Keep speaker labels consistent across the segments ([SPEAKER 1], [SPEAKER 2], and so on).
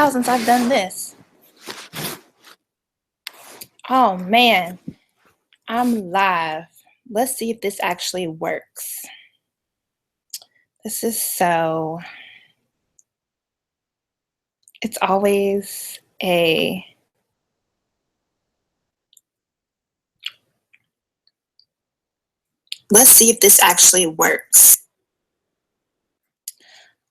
[SPEAKER 1] while since I've done this. Oh man, I'm live. Let's see if this actually works. This is so, it's always a, let's see if this actually works.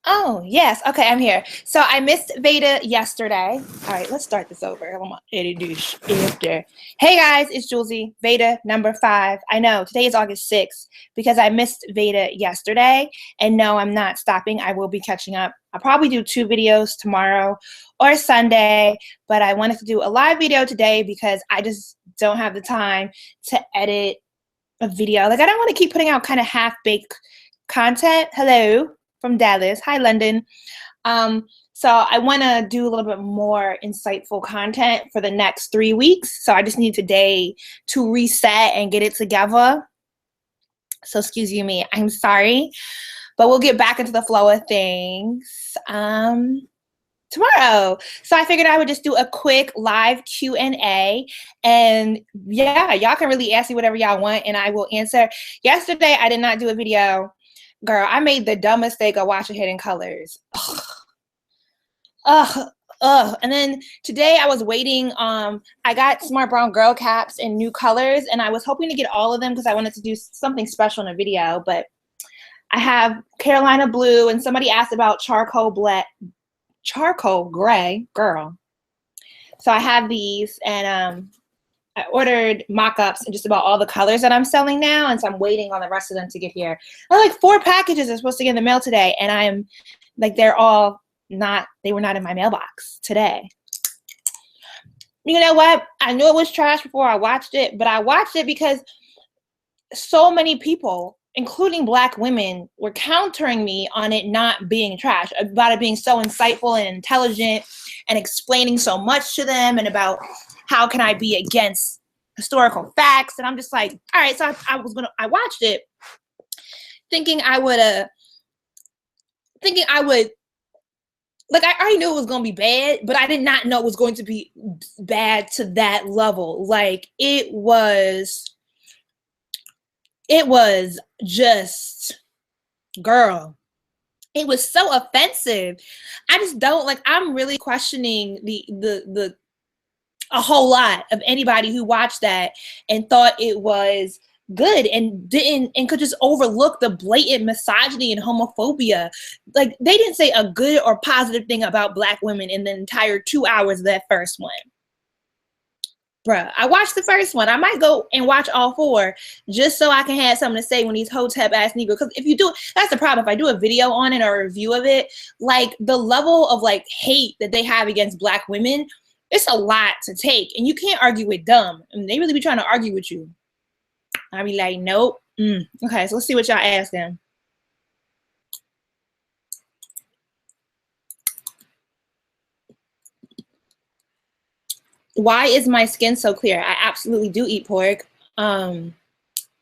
[SPEAKER 1] Oh, yes. Okay, I'm here. So I missed Veda yesterday. All right, let's start this over. I'm gonna edit this after. Hey guys, it's Jouelzy, Veda number 5. I know today is August 6th because I missed Veda yesterday. And no, I'm not stopping. I will be catching up. I'll probably do 2 videos tomorrow or Sunday, but I wanted to do a live video today because I just don't have the time to edit a video. Like I don't want to keep putting out kind of half-baked content. Hello from Dallas. Hi, London. So I want to do a little bit more insightful content for the next 3 weeks. So I just need today to reset and get it together. So excuse you me, I'm sorry, but we'll get back into the flow of things tomorrow. So I figured I would just do a quick live Q&A, and yeah, y'all can really ask me whatever y'all want and I will answer. Yesterday I did not do a video. Girl, I made the dumb mistake of watching Hidden Colors. And then today I was waiting. I got Smart Brown Girl caps in new colors, and I was hoping to get all of them because I wanted to do something special in a video. But I have Carolina Blue, and somebody asked about charcoal gray, girl. So I have these, and I ordered mock-ups in just about all the colors that I'm selling now, and so I'm waiting on the rest of them to get here. I have like 4 packages are supposed to get in the mail today, and I'm like, they were not in my mailbox today. You know what? I knew it was trash before I watched it, but I watched it because so many people, including Black women, were countering me on it not being trash, about it being so insightful and intelligent and explaining so much to them, and about how can I be against historical facts? And I'm just like, all right, so I watched it thinking I would, like I already knew it was going to be bad, but I did not know it was going to be bad to that level. Like it was just, girl, it was so offensive. I just don't, like, I'm really questioning a whole lot of anybody who watched that and thought it was good and could just overlook the blatant misogyny and homophobia. Like they didn't say a good or positive thing about Black women in the entire 2 hours of that first one. Bruh, I watched the first one. I might go and watch all 4 just so I can have something to say when these hotep ass Negroes. Because if you do, that's the problem. If I do a video on it or a review of it, like the level of like hate that they have against Black women, it's a lot to take, and you can't argue with dumb. I mean, they really be trying to argue with you. I be like, nope. Okay, so let's see what y'all ask them. Why is my skin so clear? I absolutely do eat pork. I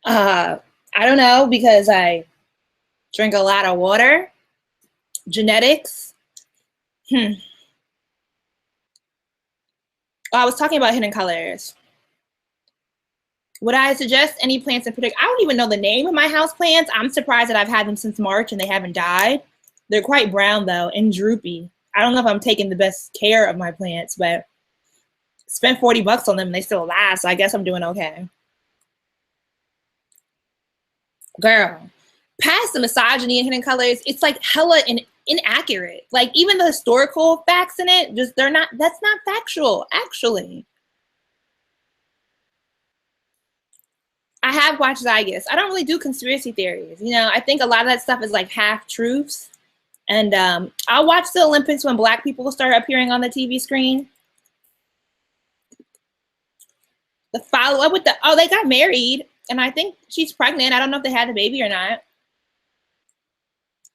[SPEAKER 1] don't know, because I drink a lot of water. Genetics. I was talking about Hidden Colors. Would I suggest any plants in particular? I don't even know the name of my house plants. I'm surprised that I've had them since March and they haven't died. They're quite brown though and droopy. I don't know if I'm taking the best care of my plants, but spent $40 on them and they still last. So I guess I'm doing okay. Girl, past the misogyny in Hidden Colors, it's like hella inaccurate. Like even the historical facts in it, that's not factual, actually. I have watched Zygus. I don't really do conspiracy theories. You know, I think a lot of that stuff is like half truths. And I'll watch the Olympics when Black people start appearing on the TV screen. The follow-up with they got married, and I think she's pregnant. I don't know if they had a baby or not.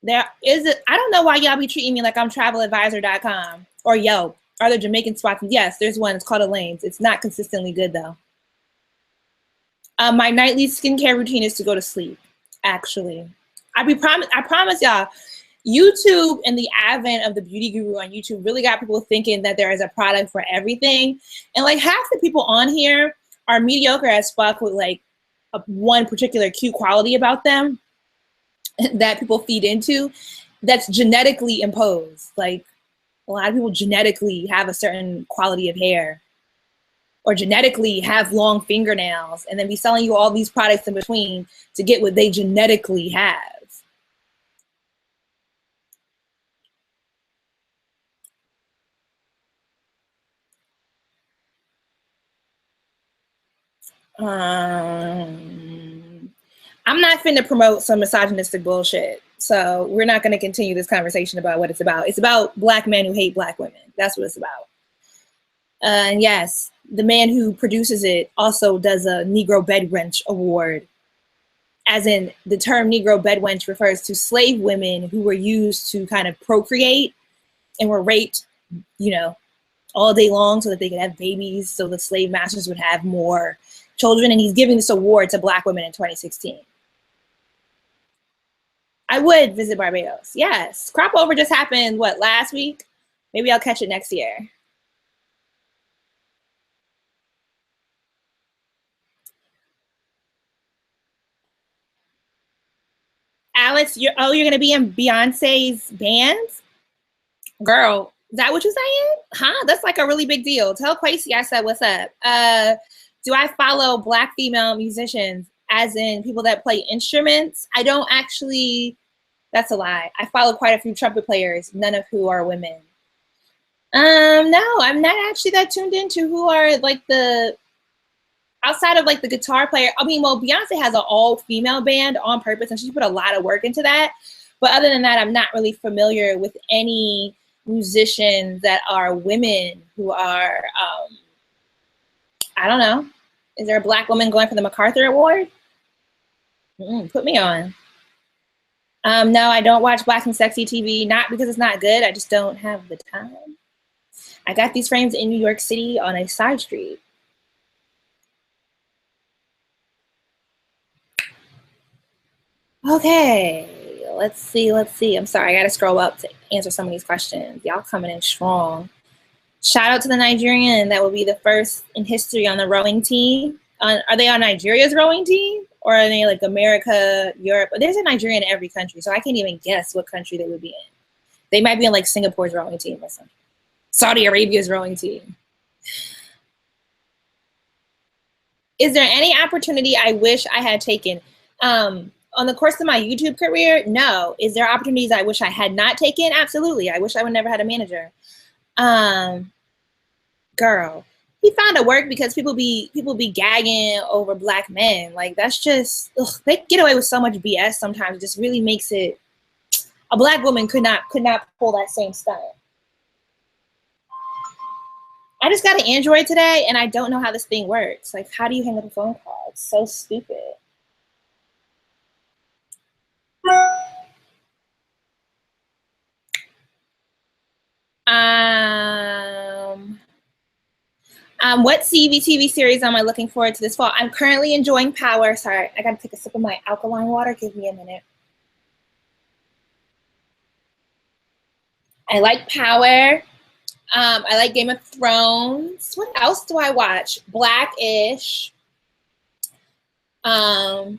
[SPEAKER 1] I don't know why y'all be treating me like I'm traveladvisor.com or Yelp. Are there Jamaican spots? Yes, there's one. It's called Elaine's. It's not consistently good though. My nightly skincare routine is to go to sleep. Actually, I promise y'all, YouTube and the advent of the beauty guru on YouTube really got people thinking that there is a product for everything. And like half the people on here are mediocre as fuck with like one particular cute quality about them that people feed into that's genetically imposed. Like a lot of people genetically have a certain quality of hair or genetically have long fingernails and then be selling you all these products in between to get what they genetically have. I'm not finna promote some misogynistic bullshit. So we're not gonna continue this conversation about what it's about. It's about black men who hate black women. That's what it's about. And yes, the man who produces it also does a Negro Bed Wench award. As in, the term Negro Bed Wench refers to slave women who were used to kind of procreate and were raped, you know, all day long so that they could have babies, so the slave masters would have more children. And he's giving this award to black women in 2016. I would visit Barbados. Yes. Crop over just happened, what, last week? Maybe I'll catch it next year. Alex, you're going to be in Beyonce's band? Girl, is that what you're saying? Huh? That's like a really big deal. Tell Quasi I said what's up. Do I follow black female musicians, as in people that play instruments? I don't actually. That's a lie. I follow quite a few trumpet players, none of who are women. No, I'm not actually that tuned into who are like the outside of like the guitar player. I mean, well, Beyonce has an all-female band on purpose, and she put a lot of work into that. But other than that, I'm not really familiar with any musicians that are women who are, I don't know. Is there a black woman going for the MacArthur Award? Put me on. No, I don't watch Black and Sexy TV, not because it's not good. I just don't have the time. I got these frames in New York City on a side street. Okay, let's see. I'm sorry, I gotta scroll up to answer some of these questions. Y'all coming in strong. Shout out to the Nigerian that will be the first in history on the rowing team. Are they on Nigeria's rowing team? Or are they like America, Europe? There's a Nigerian in every country, so I can't even guess what country they would be in. They might be in like Singapore's rowing team or something. Saudi Arabia's rowing team. Is there any opportunity I wish I had taken? On the course of my YouTube career, no. Is there opportunities I wish I had not taken? Absolutely. I wish I would never had a manager. Girl, he found a work because people be gagging over black men. Like that's just they get away with so much BS sometimes. It just really makes it. A black woman could not pull that same stunt. I just got an Android today and I don't know how this thing works. Like, how do you hang up a phone call? It's so stupid. What TV series am I looking forward to this fall? I'm currently enjoying Power. Sorry, I gotta take a sip of my alkaline water. Give me a minute. I like Power. I like Game of Thrones. What else do I watch? Blackish. The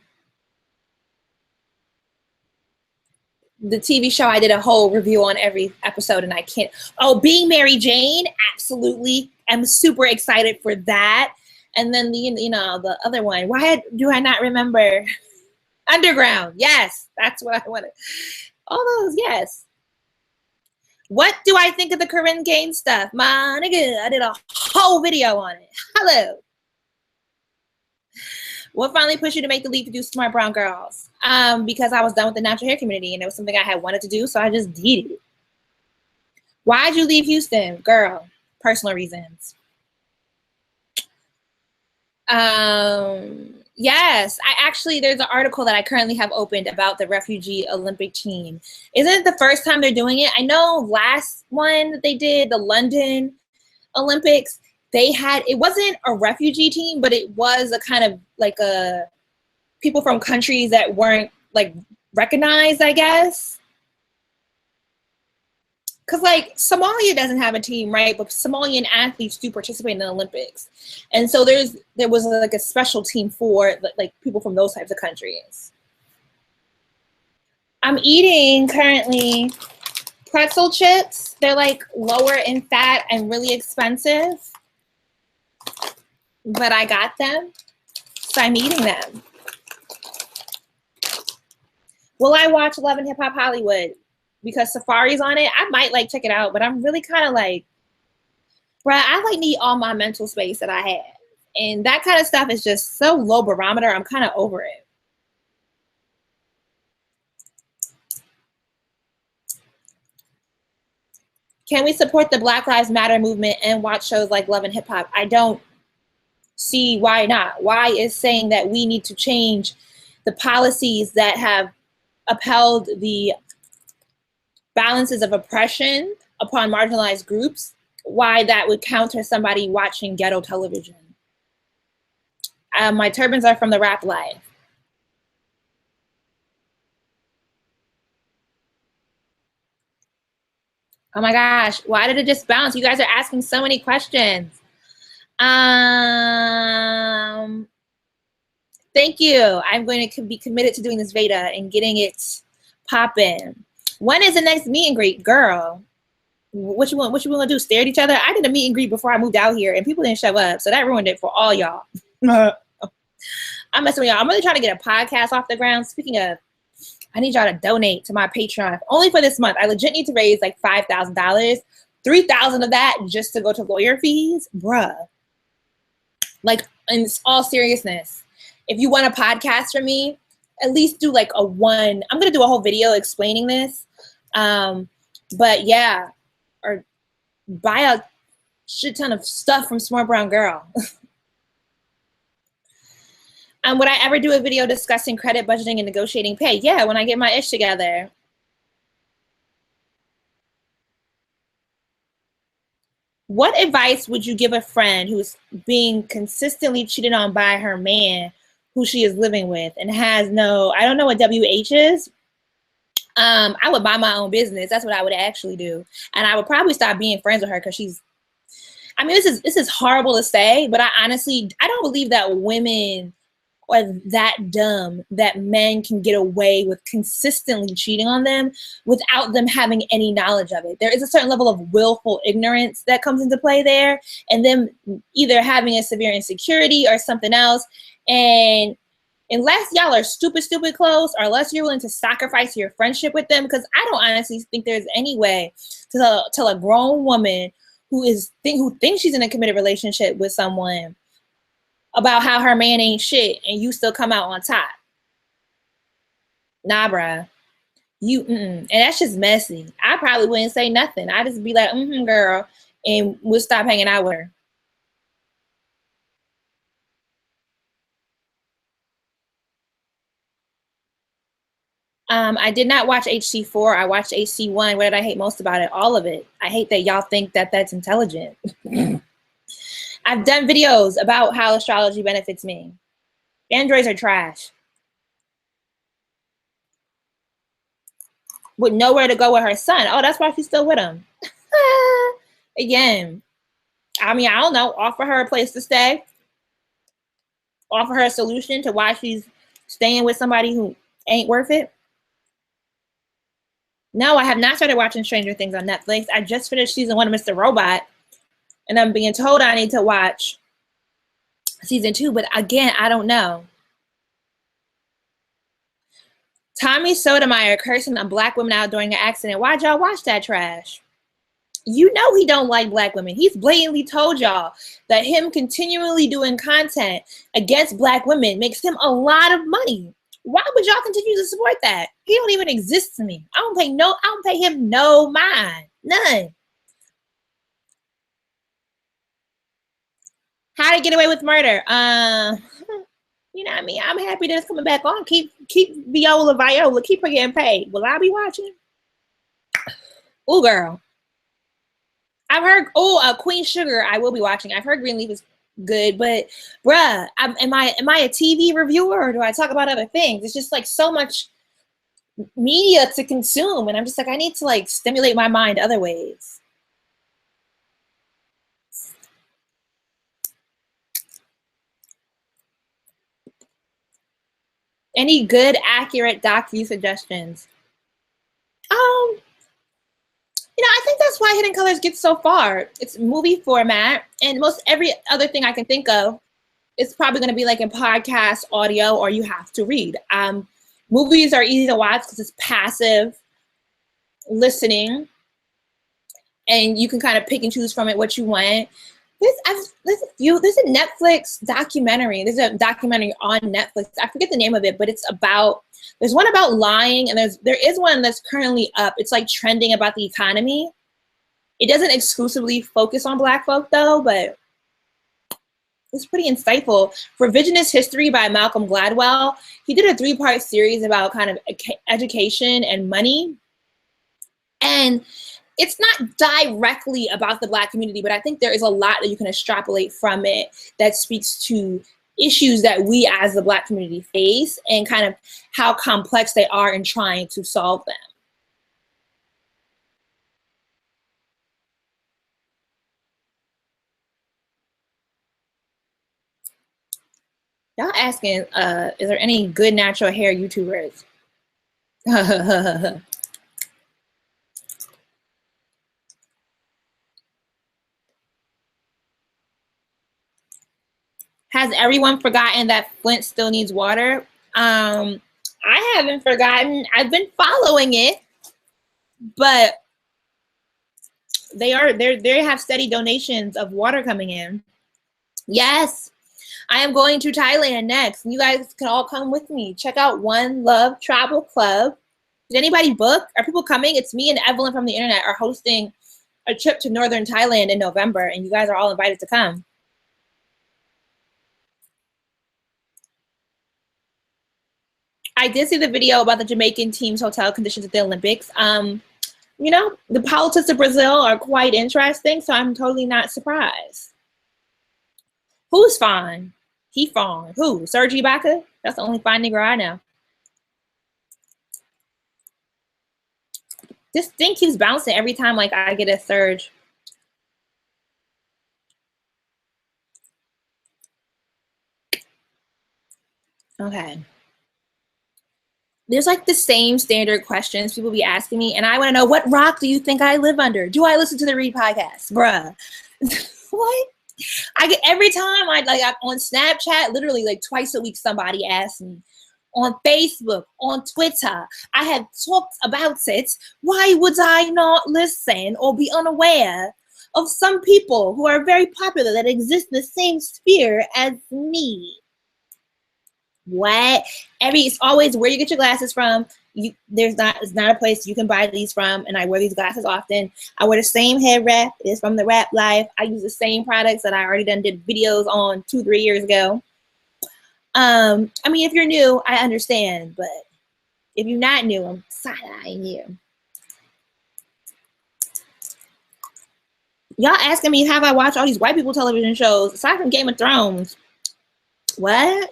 [SPEAKER 1] TV show, I did a whole review on every episode and I can't. Oh, Being Mary Jane, absolutely. I'm super excited for that. And then the other one, why do I not remember? Underground, yes, that's what I wanted. All those, yes. What do I think of the Corinne Gaines stuff? My nigga, I did a whole video on it. Hello. What finally pushed you to make the leap to do Smart Brown Girls? Because I was done with the natural hair community and it was something I had wanted to do, so I just did it. Why'd you leave Houston? Girl, personal reasons. Yes, there's an article that I currently have opened about the refugee Olympic team. Isn't it the first time they're doing it? I know last one that they did, the London Olympics, it wasn't a refugee team, but it was a kind of like a people from countries that weren't like recognized, I guess. Because like Somalia doesn't have a team, right? But Somalian athletes do participate in the Olympics, and so there was like a special team for like people from those types of countries. I'm eating currently pretzel chips. They're like lower in fat and really expensive, but I got them, so I'm eating them. Will I watch Love and Hip Hop Hollywood? Because Safari's on it. I might like check it out, but I'm really kind of like, bruh, I like need all my mental space that I have. And that kind of stuff is just so low barometer. I'm kind of over it. Can we support the Black Lives Matter movement and watch shows like Love and Hip Hop? I don't see why not. Why is saying that we need to change the policies that have upheld the balances of oppression upon marginalized groups, why that would counter somebody watching ghetto television? My turbans are from the rap life. Oh my gosh, why did it just bounce? You guys are asking so many questions. Thank you. I'm going to be committed to doing this Veda and getting it popping. When is the next meet and greet? Girl, what you want to do? Stare at each other? I did a meet and greet before I moved out here and people didn't show up, so that ruined it for all y'all. I'm messing with y'all. I'm really trying to get a podcast off the ground. Speaking of, I need y'all to donate to my Patreon only for this month. I legit need to raise like $5,000, $3,000 of that just to go to lawyer fees, bruh. Like, in all seriousness, if you want a podcast from me, at least do like I'm gonna do a whole video explaining this. But yeah, or buy a shit ton of stuff from Smart Brown Girl. Would I ever do a video discussing credit, budgeting, and negotiating pay? Yeah, when I get my ish together. What advice would you give a friend who's being consistently cheated on by her man who she is living with and has no, I don't know what WH is. I would buy my own business. That's what I would actually do. And I would probably stop being friends with her because this is horrible to say, but I don't believe that women are that dumb that men can get away with consistently cheating on them without them having any knowledge of it. There is a certain level of willful ignorance that comes into play there, and them either having a severe insecurity or something else. And unless y'all are stupid close, or unless you're willing to sacrifice your friendship with them, because I don't honestly think there's any way to tell a grown woman who thinks she's in a committed relationship with someone about how her man ain't shit and you still come out on top. Nah, bruh. And that's just messy. I probably wouldn't say nothing. I'd just be like, girl, and we'll stop hanging out with her. I did not watch HC4. I watched HC1. What did I hate most about it? All of it. I hate that y'all think that that's intelligent. I've done videos about how astrology benefits me. Androids are trash. With nowhere to go with her son. Oh, that's why she's still with him. Again, I don't know. Offer her a place to stay. Offer her a solution to why she's staying with somebody who ain't worth it. No, I have not started watching Stranger Things on Netflix. I just finished season 1 of Mr. Robot. And I'm being told I need to watch season 2, but again, I don't know. Tommy Sotomayor cursing on black women out during an accident. Why'd y'all watch that trash? You know he don't like black women. He's blatantly told y'all that him continually doing content against black women makes him a lot of money. Why would y'all continue to support that? He don't even exist to me. I don't pay him no mind. None. How to Get Away with Murder. You know what I mean? I'm happy that it's coming back on. Keep Viola. Keep her getting paid. Will I be watching? Oh, girl. I've heard, Queen Sugar, I will be watching. I've heard Greenleaf is good, but bruh, am I a TV reviewer or do I talk about other things? It's just like so much media to consume, and I'm just like, I need to like stimulate my mind other ways. Any good, accurate docu suggestions? I think that's why Hidden Colors gets so far. It's movie format, and most every other thing I can think of, it's probably going to be like in podcast, audio, or you have to read. Movies are easy to watch because it's passive listening, and you can kind of pick and choose from it what you want. There's a Netflix documentary. There's a documentary on Netflix. I forget the name of it, but it's about, there's one about lying, and there is one that's currently up. It's like trending about the economy. It doesn't exclusively focus on Black folk though, but it's pretty insightful. Revisionist History by Malcolm Gladwell. He did a 3-part series about kind of education and money. And it's not directly about the Black community, but I think there is a lot that you can extrapolate from it that speaks to issues that we as the Black community face and kind of how complex they are in trying to solve them. Y'all asking, is there any good natural hair YouTubers? Has everyone forgotten that Flint still needs water? I haven't forgotten. I've been following it, but they have steady donations of water coming in. Yes, I am going to Thailand next. You guys can all come with me. Check out One Love Travel Club. Did anybody book? Are people coming? It's me and Evelyn from the internet are hosting a trip to northern Thailand in November, and you guys are all invited to come. I did see the video about the Jamaican team's hotel conditions at the Olympics. The politics of Brazil are quite interesting, so I'm totally not surprised. Who's fine? He fine. Who? Serge Ibaka? That's the only fine nigga I know. This thing keeps bouncing every time like I get a surge. Okay. There's like the same standard questions people be asking me, and I want to know, what rock do you think I live under? Do I listen to the Read podcast? Bruh. What? I get every time I'm on Snapchat, literally like twice a week, somebody asks me. On Facebook, on Twitter, I have talked about it. Why would I not listen or be unaware of some people who are very popular that exist in the same sphere as me? What? It's always where you get your glasses from. It's not a place you can buy these from, and I wear these glasses often. I wear the same head wrap. It's from the Wrap Life. I use the same products that I already did videos on 2-3 years ago. If you're new, I understand, but if you're not new, I'm side-eyeing you. Y'all asking me, have I watched all these white people television shows aside from Game of Thrones? What?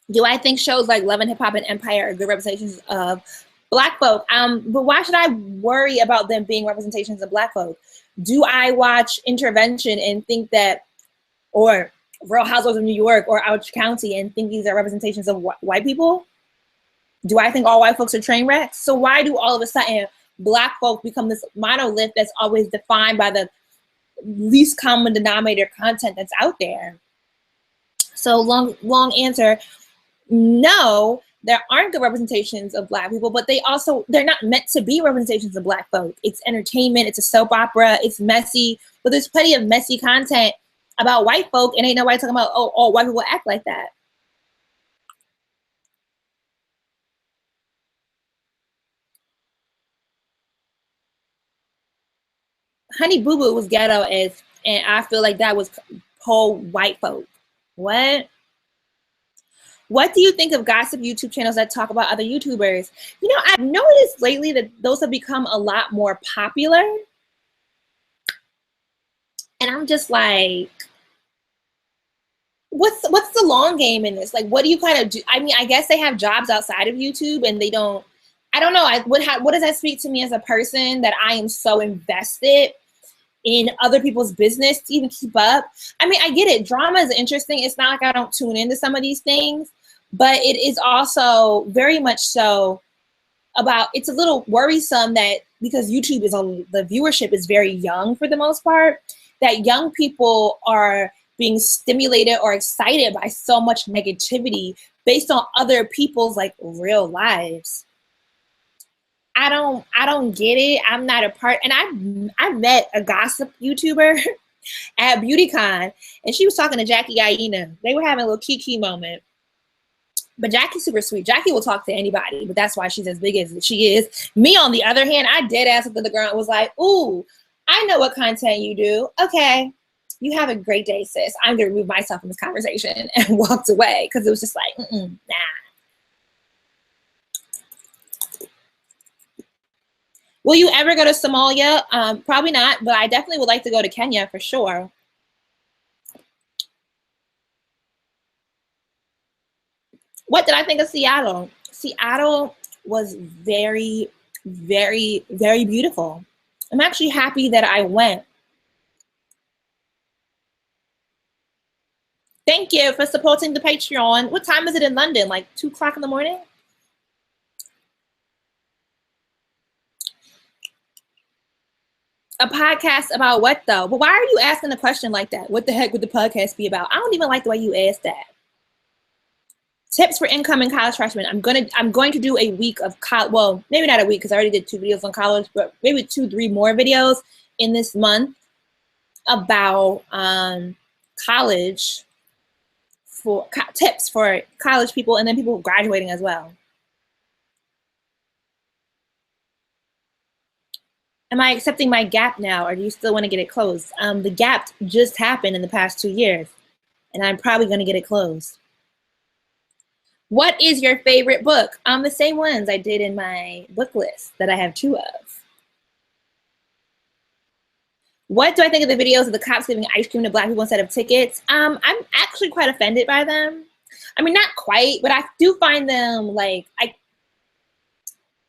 [SPEAKER 1] Do I think shows like Love and Hip Hop and Empire are good representations of Black folk? But why should I worry about them being representations of Black folk? Do I watch Intervention and think that, or Real Housewives of New York or Ouch County and think these are representations of white people? Do I think all white folks are train wrecks? So why do all of a sudden Black folk become this monolith that's always defined by the least common denominator content that's out there? So long answer. No, there aren't good representations of Black people, but they're not meant to be representations of Black folk. It's entertainment, it's a soap opera, it's messy, but there's plenty of messy content about white folk, and ain't nobody talking about, oh, all white people act like that. Honey Boo Boo was ghetto and I feel like that was whole white folk. What? What do you think of gossip YouTube channels that talk about other YouTubers? I've noticed lately that those have become a lot more popular. And I'm just like, what's the long game in this? Like, what do you kind of do? I mean, I guess they have jobs outside of YouTube, and they don't. I don't know. What does that speak to me as a person, that I am so invested in other people's business to even keep up? I mean, I get it. Drama is interesting. It's not like I don't tune into some of these things, but it is also very much so about, it's a little worrisome that because YouTube is the viewership is very young for the most part, that young people are being stimulated or excited by so much negativity based on other people's like real lives. I don't get it. I'm not a part, and I met a gossip YouTuber at BeautyCon, and she was talking to Jackie Aina. They were having a little kiki moment. But Jackie's super sweet. Jackie will talk to anybody, but that's why she's as big as she is. Me, on the other hand, I dead ass looked at the girl and was like, ooh, I know what content you do. Okay, you have a great day, sis. I'm going to remove myself from this conversation, and walked away because it was just like, nah. Will you ever go to Somalia? Probably not, but I definitely would like to go to Kenya for sure. What did I think of Seattle? Seattle was very, very, very beautiful. I'm actually happy that I went. Thank you for supporting the Patreon. What time is it in London? Like 2 o'clock in the morning? A podcast about what though? But why are you asking a question like that? What the heck would the podcast be about? I don't even like the way you asked that. Tips for incoming college freshmen. I'm going to do a week of well, maybe not a week because I already did 2 videos on college, but maybe 2-3 more videos in this month about college, for tips for college people, and then people graduating as well. Am I accepting my gap now, or do you still want to get it closed? The gap just happened in the past 2 years, and I'm probably going to get it closed. What is your favorite book? The same ones I did in my book list that I have 2 of. What do I think of the videos of the cops giving ice cream to Black people instead of tickets? I'm actually quite offended by them. I mean, not quite, but I do find them like,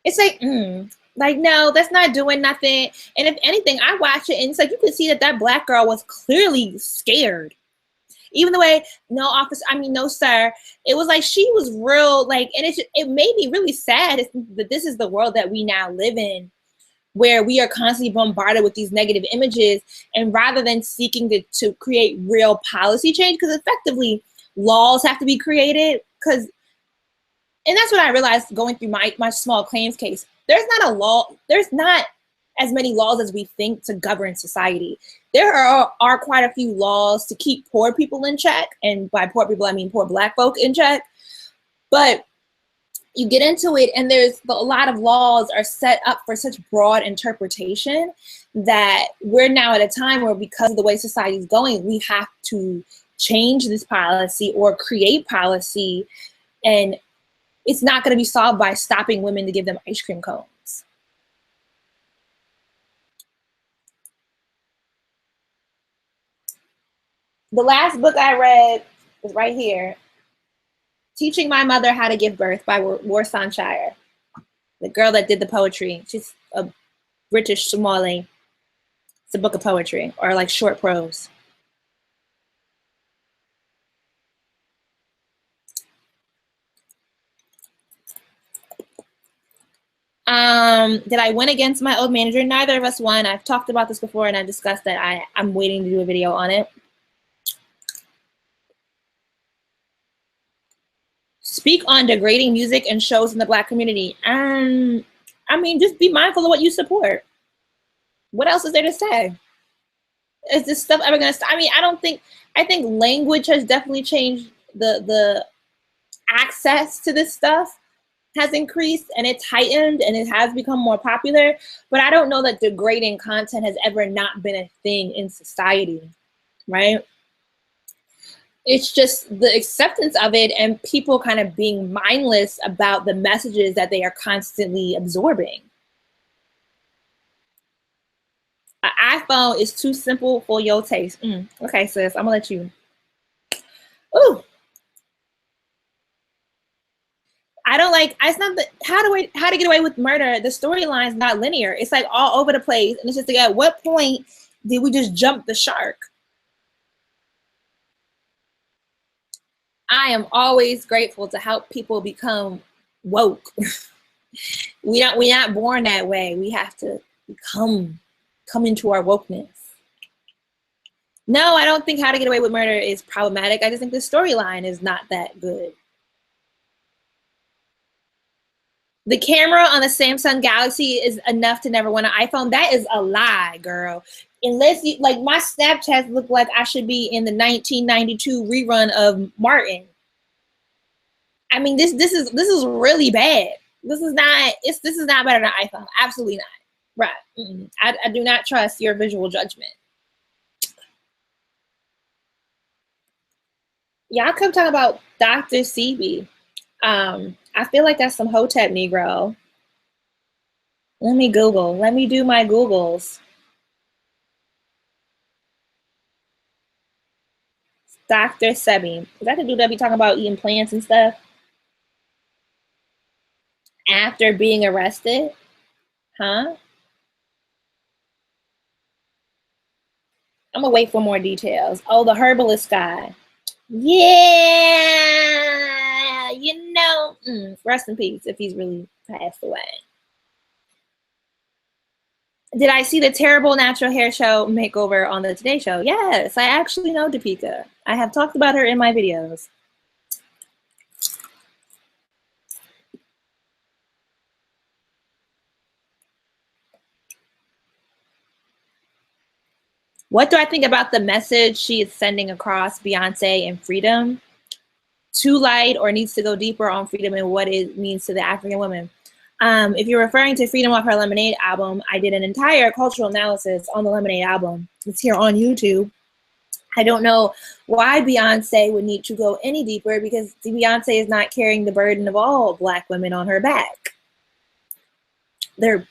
[SPEAKER 1] it's like, no, that's not doing nothing. And if anything, I watch it and it's like, you can see that Black girl was clearly scared. Even the way, no officer, I mean, no sir, it was like she was real, like, and it made me really sad that this is the world that we now live in, where we are constantly bombarded with these negative images, and rather than seeking to create real policy change, because effectively laws have to be created, and that's what I realized going through my small claims case. There's not as many laws as we think to govern society. There are quite a few laws to keep poor people in check, and by poor people I mean poor Black folk in check, but you get into it and there's a lot of laws are set up for such broad interpretation that we're now at a time where, because of the way society is going, we have to change this policy or create policy, and it's not going to be solved by stopping women to give them ice cream cones. The last book I read is right here, Teaching My Mother How to Give Birth by Worcestershire. The girl that did the poetry. She's a British Somali. It's a book of poetry, or like short prose. Did I win against my old manager? Neither of us won. I've talked about this before and I've discussed that I'm waiting to do a video on it. Speak on degrading music and shows in the Black community. I mean, just be mindful of what you support. What else is there to say? Is this stuff ever gonna stop? I mean, I think language has definitely changed. The access to this stuff has increased and it's heightened and it has become more popular, but I don't know that degrading content has ever not been a thing in society, right? It's just the acceptance of it and people kind of being mindless about the messages that they are constantly absorbing. An iPhone is too simple for your taste. Okay, sis, I'm gonna let you. Ooh. I don't like. It's not the how to get away with murder. The storyline is not linear. It's like all over the place, and it's just like, at what point did we just jump the shark? I am always grateful to help people become woke. We're not born that way. We have to come into our wokeness. No, I don't think How to Get Away with Murder is problematic. I just think the storyline is not that good. The camera on the Samsung Galaxy is enough to never want an iPhone. That is a lie, girl. Unless you like, my Snapchats look like I should be in the 1992 rerun of Martin. I mean, this is really bad. This is not better than iPhone. Absolutely not. Right. I do not trust your visual judgment. Y'all come talk about Dr. CB. I feel like that's some Hotep Negro. Let me Google. Let me do my Googles. Dr. Sebi. Is that the dude that be talking about eating plants and stuff? After being arrested? Huh? I'm gonna wait for more details. Oh, the herbalist guy. Yeah, you know, rest in peace if he's really passed away. Did I see the terrible natural hair show makeover on the Today Show? Yes, I actually know Deepika. I have talked about her in my videos. What do I think about the message she is sending across Beyonce and freedom? Too light or needs to go deeper on freedom and what it means to the African woman. If you're referring to Freedom off her Lemonade album, I did an entire cultural analysis on the Lemonade album. It's here on YouTube. I don't know why Beyonce would need to go any deeper because Beyonce is not carrying the burden of all Black women on her back.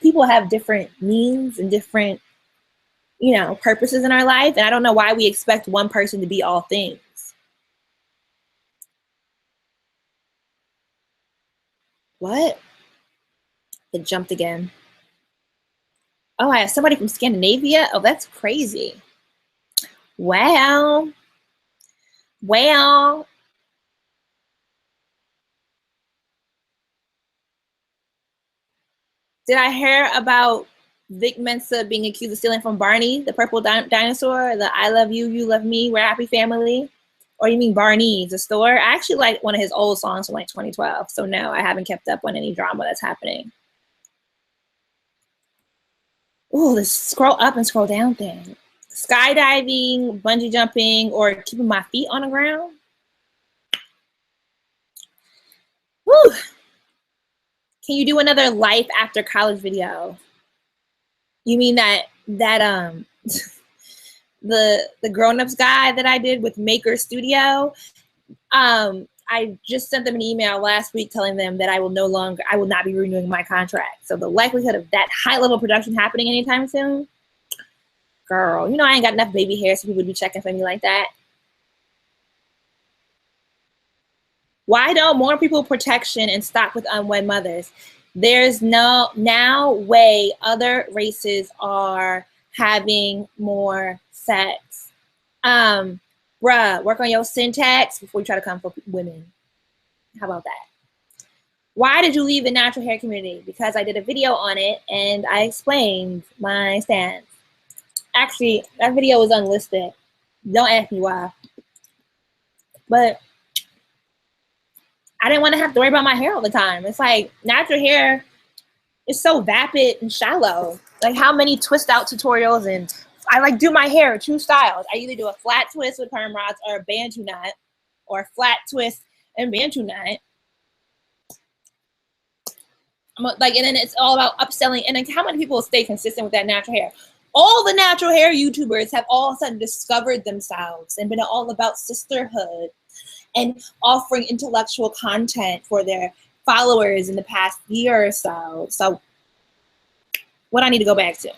[SPEAKER 1] People have different means and different, purposes in our life, and I don't know why we expect one person to be all things. What? It jumped again. Oh, I have somebody from Scandinavia? Oh, that's crazy. Well. Did I hear about Vic Mensa being accused of stealing from Barney, the purple dinosaur, the I love you, you love me, we're a happy family? Or you mean Barney's, the store? I actually like one of his old songs from like 2012. So no, I haven't kept up on any drama that's happening. Ooh, this scroll up and scroll down thing. Skydiving, bungee jumping, or keeping my feet on the ground. Woo. Can you do another life after college video? You mean that the grown-ups guy that I did with Maker Studio? I just sent them an email last week telling them that I will not be renewing my contract. So the likelihood of that high-level production happening anytime soon, girl, I ain't got enough baby hair so people would be checking for me like that. Why don't more people protection and stop with unwed mothers? There's now way other races are having more sex. Bruh, work on your syntax before you try to come for women. How about that? Why did you leave the natural hair community? Because I did a video on it and I explained my stance. Actually, that video was unlisted. Don't ask me why. But I didn't want to have to worry about my hair all the time. It's like natural hair is so vapid and shallow. Like how many twist out tutorials, and I like do my hair 2 styles. I either do a flat twist with perm rods or a bantu knot, or a flat twist and bantu knot. And then it's all about upselling. And then how many people stay consistent with that natural hair? All the natural hair YouTubers have all of a sudden discovered themselves and been all about sisterhood and offering intellectual content for their followers in the past year or so. So what I need to go back to.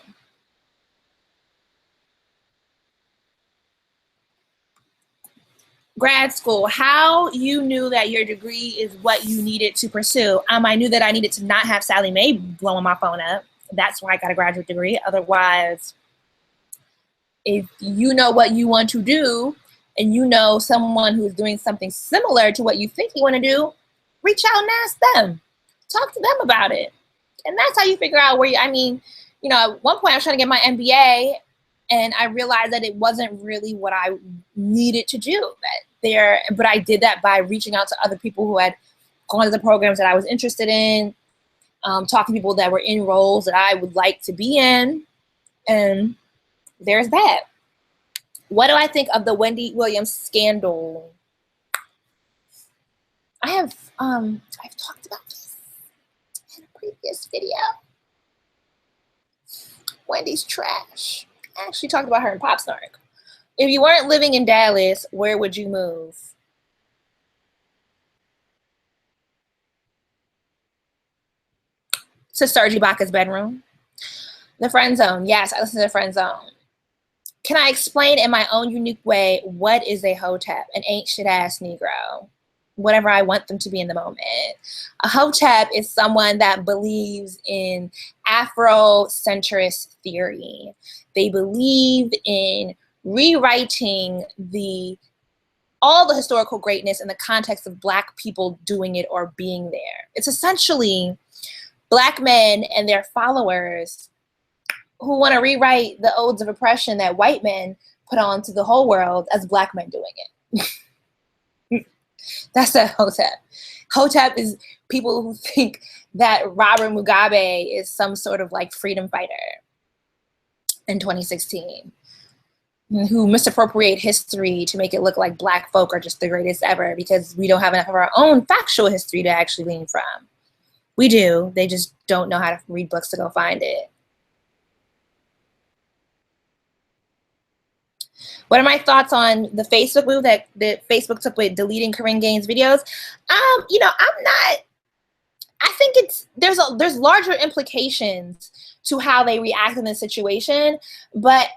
[SPEAKER 1] grad school, how you knew that your degree is what you needed to pursue. I knew that I needed to not have Sally Mae blowing my phone up. That's why I got a graduate degree. Otherwise, if you know what you want to do and you know someone who's doing something similar to what you think you want to do, reach out and ask them. Talk to them about it. And that's how you figure out where you, at one point I was trying to get my MBA and I realized that it wasn't really what I needed to do but I did that by reaching out to other people who had gone to the programs that I was interested in, talking to people that were in roles that I would like to be in, and there's that. What do I think of the Wendy Williams scandal? I've talked about this in a previous video. Wendy's trash. I actually talked about her in Pop Snark. If you weren't living in Dallas, where would you move? To Serge Ibaka's bedroom. The Friend Zone. Yes, I listen to The Friend Zone. Can I explain in my own unique way what is a hotep? An ain't shit ass Negro. Whatever I want them to be in the moment. A hotep is someone that believes in Afrocentrist theory. They believe in rewriting all the historical greatness in the context of Black people doing it or being there. It's essentially Black men and their followers who want to rewrite the odes of oppression that white men put on to the whole world as Black men doing it. That's a hotep. Hotep is people who think that Robert Mugabe is some sort of like freedom fighter in 2016, who misappropriate history to make it look like Black folk are just the greatest ever because we don't have enough of our own factual history to actually lean from. We do. They just don't know how to read books to go find it. What are my thoughts on the Facebook move that Facebook took with deleting Corinne Gaines' videos? I'm not. I think there's larger implications to how they react in this situation, but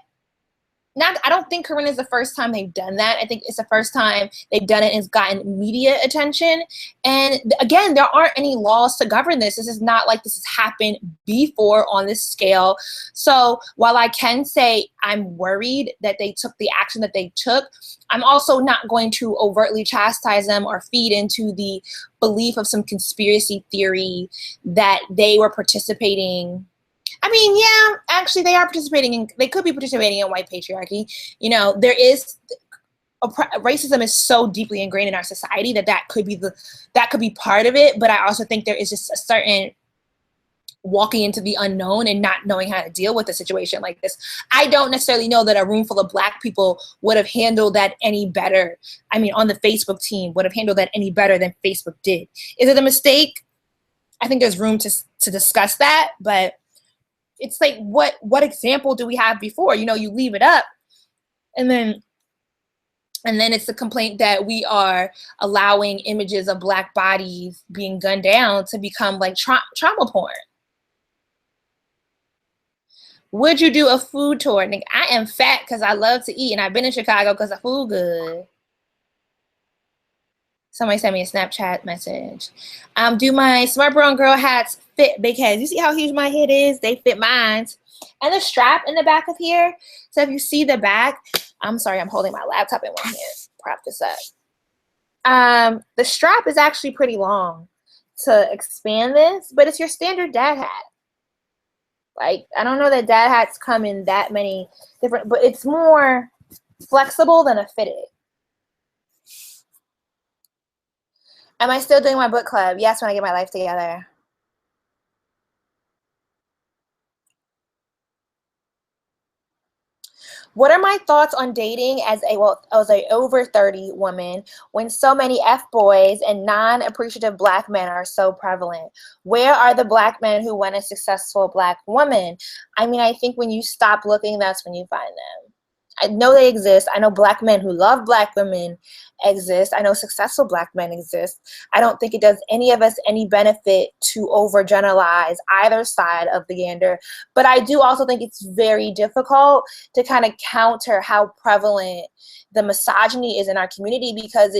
[SPEAKER 1] I don't think Corinne is the first time they've done that. I think it's the first time they've done it and it's gotten media attention. And again, there aren't any laws to govern this. This is not like this has happened before on this scale. So while I can say I'm worried that they took the action that they took, I'm also not going to overtly chastise them or feed into the belief of some conspiracy theory that they were participating. I mean, yeah, actually they could be participating in white patriarchy. Racism is so deeply ingrained in our society that could be part of it. But I also think there is just a certain walking into the unknown and not knowing how to deal with a situation like this. I don't necessarily know that a room full of Black people would have handled that any better. I mean, on the Facebook team would have handled that any better than Facebook did. Is it a mistake? I think there's room to discuss that, but it's like, what example do we have before? You leave it up and then it's the complaint that we are allowing images of Black bodies being gunned down to become like trauma porn. Would you do a food tour? Nigga, I am fat because I love to eat and I've been in Chicago because the food good. Somebody sent me a Snapchat message. Do my Smart Brown Girl hats fit big heads? You see how huge my head is? They fit mine. And the strap in the back of here. So if you see the back, I'm sorry, I'm holding my laptop in one hand. Prop this up. The strap is actually pretty long to expand this, but it's your standard dad hat. Like, I don't know that dad hats come in that many different, but it's more flexible than a fitted. Am I still doing my book club? Yes, when I get my life together. What are my thoughts on dating as a over 30 woman when so many F-boys and non-appreciative Black men are so prevalent? Where are the Black men who want a successful Black woman? I mean, I think when you stop looking, that's when you find them. I know they exist. I know black men who love black women exist. I know successful black men exist. I don't think it does any of us any benefit to overgeneralize either side of the gander. But I do also think it's very difficult to kind of counter how prevalent the misogyny is in our community, because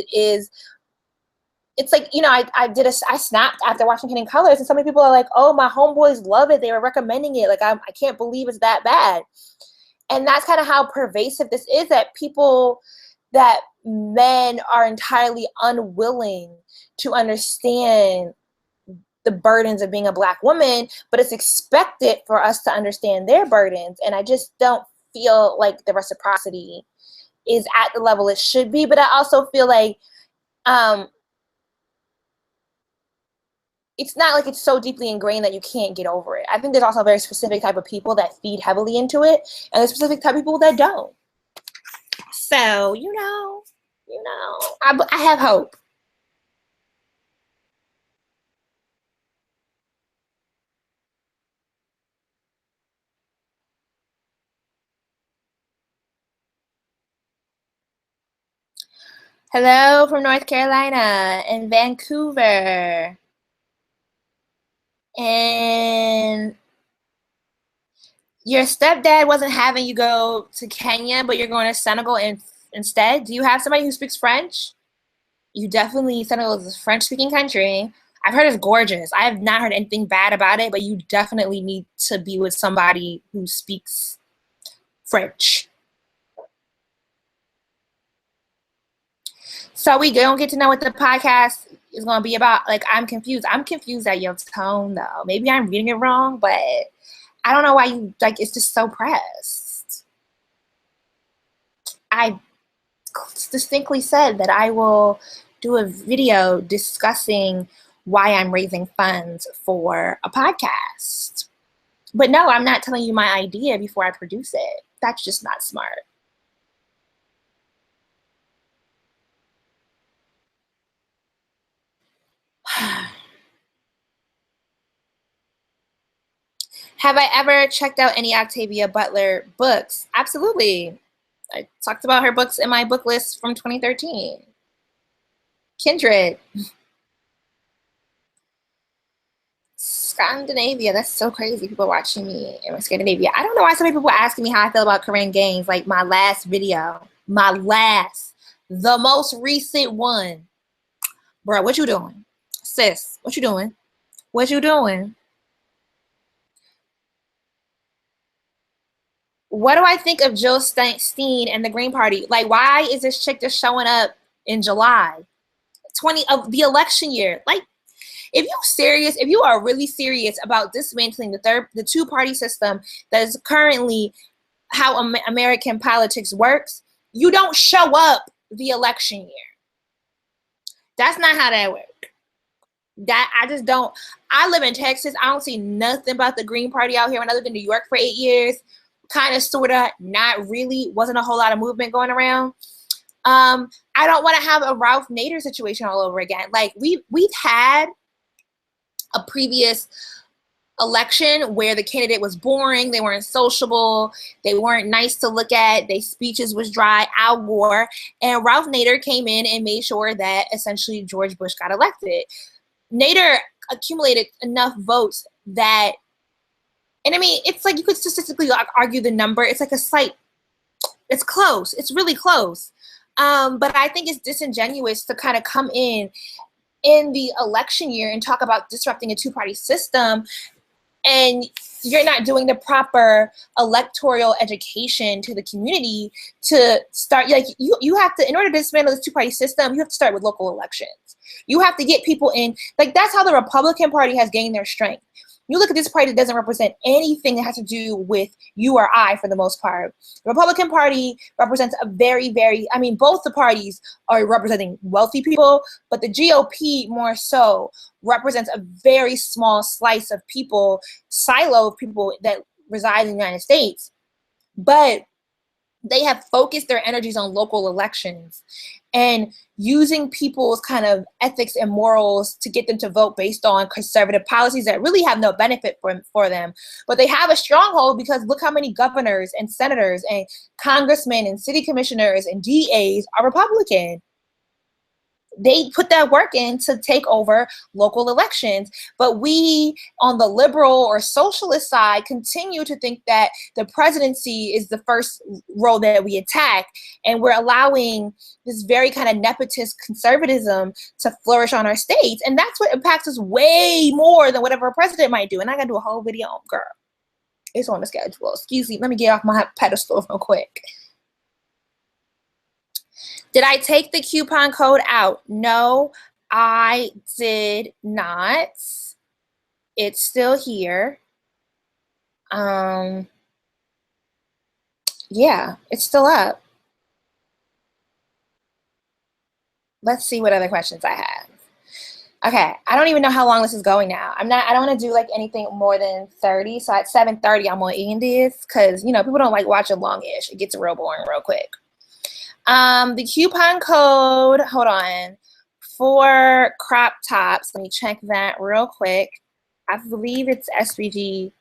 [SPEAKER 1] it's like, you know, I snapped after watching Hidden Colors, and so many people are like, oh, my homeboys love it. They were recommending it. Like, I can't believe it's that bad. And that's kind of how pervasive this is, that men are entirely unwilling to understand the burdens of being a black woman, but it's expected for us to understand their burdens. And I just don't feel like the reciprocity is at the level it should be. But I also feel like it's not like it's so deeply ingrained that you can't get over it. I think there's also a very specific type of people that feed heavily into it, and there's specific type of people that don't. So, I have hope. Hello from North Carolina and Vancouver. And your stepdad wasn't having you go to Kenya, but you're going to Senegal instead. Do you have somebody who speaks French? You definitely, Senegal is a French-speaking country. I've heard it's gorgeous. I have not heard anything bad about it, but you definitely need to be with somebody who speaks French. So we don't get to know what the podcast is going to be about. Like, I'm confused. I'm confused at your tone, though. Maybe I'm reading it wrong, but I don't know why you, like, it's just so pressed. I distinctly said that I will do a video discussing why I'm raising funds for a podcast. But no, I'm not telling you my idea before I produce it. That's just not smart. Have I ever checked out any Octavia Butler books? Absolutely. I talked about her books in my book list from 2013. Kindred. Scandinavia. That's so crazy. People watching me in Scandinavia. I don't know why so many people are asking me how I feel about Korean games. Like my last video. The most recent one. Bro, what you doing? Sis, what you doing? What you doing? What do I think of Jill Stein and the Green Party? Like, why is this chick just showing up in July 20 of the election year? Like, if you are really serious about dismantling the two-party system that is currently how American politics works, you don't show up the election year. That's not how that works. That I just don't. I live in Texas. I don't see nothing about the Green Party out here. When I lived in New York for 8 years, kind of, sort of, not really, wasn't a whole lot of movement going around. I don't want to have a Ralph Nader situation all over again. Like we've had a previous election where the candidate was boring, they weren't sociable, they weren't nice to look at, their speeches was dry, Al Gore, and Ralph Nader came in and made sure that essentially George Bush got elected. Nader accumulated enough votes that, and I mean, it's like you could statistically argue the number. It's like it's close. It's really close. But I think it's disingenuous to kind of come in the election year and talk about disrupting a two-party system, and you're not doing the proper electoral education to the community to start. Like you have to, in order to dismantle this two-party system, you have to start with local elections. You have to get people in. Like that's how the Republican Party has gained their strength. You look at this party that doesn't represent anything that has to do with you or I for the most part. The Republican Party represents a very, very, I mean, both the parties are representing wealthy people, but the GOP more so represents a very small slice of people, silo of people that reside in the United States. But they have focused their energies on local elections and using people's kind of ethics and morals to get them to vote based on conservative policies that really have no benefit for them. But they have a stronghold because look how many governors and senators and congressmen and city commissioners and DAs are Republican. They put that work in to take over local elections. But we on the liberal or socialist side continue to think that the presidency is the first role that we attack. And we're allowing this very kind of nepotist conservatism to flourish on our states. And that's what impacts us way more than whatever a president might do. And I got to do a whole video on, girl. It's on the schedule. Excuse me. Let me get off my pedestal real quick. Did I take the coupon code out? No, I did not. It's still here. Yeah, it's still up. Let's see what other questions I have. Okay, I don't even know how long this is going now. I don't want to do like anything more than 30. So at 7:30, I'm gonna end this because people don't like watching longish. It gets real boring real quick. The coupon code, hold on, for crop tops. Let me check that real quick. I believe it's SVG.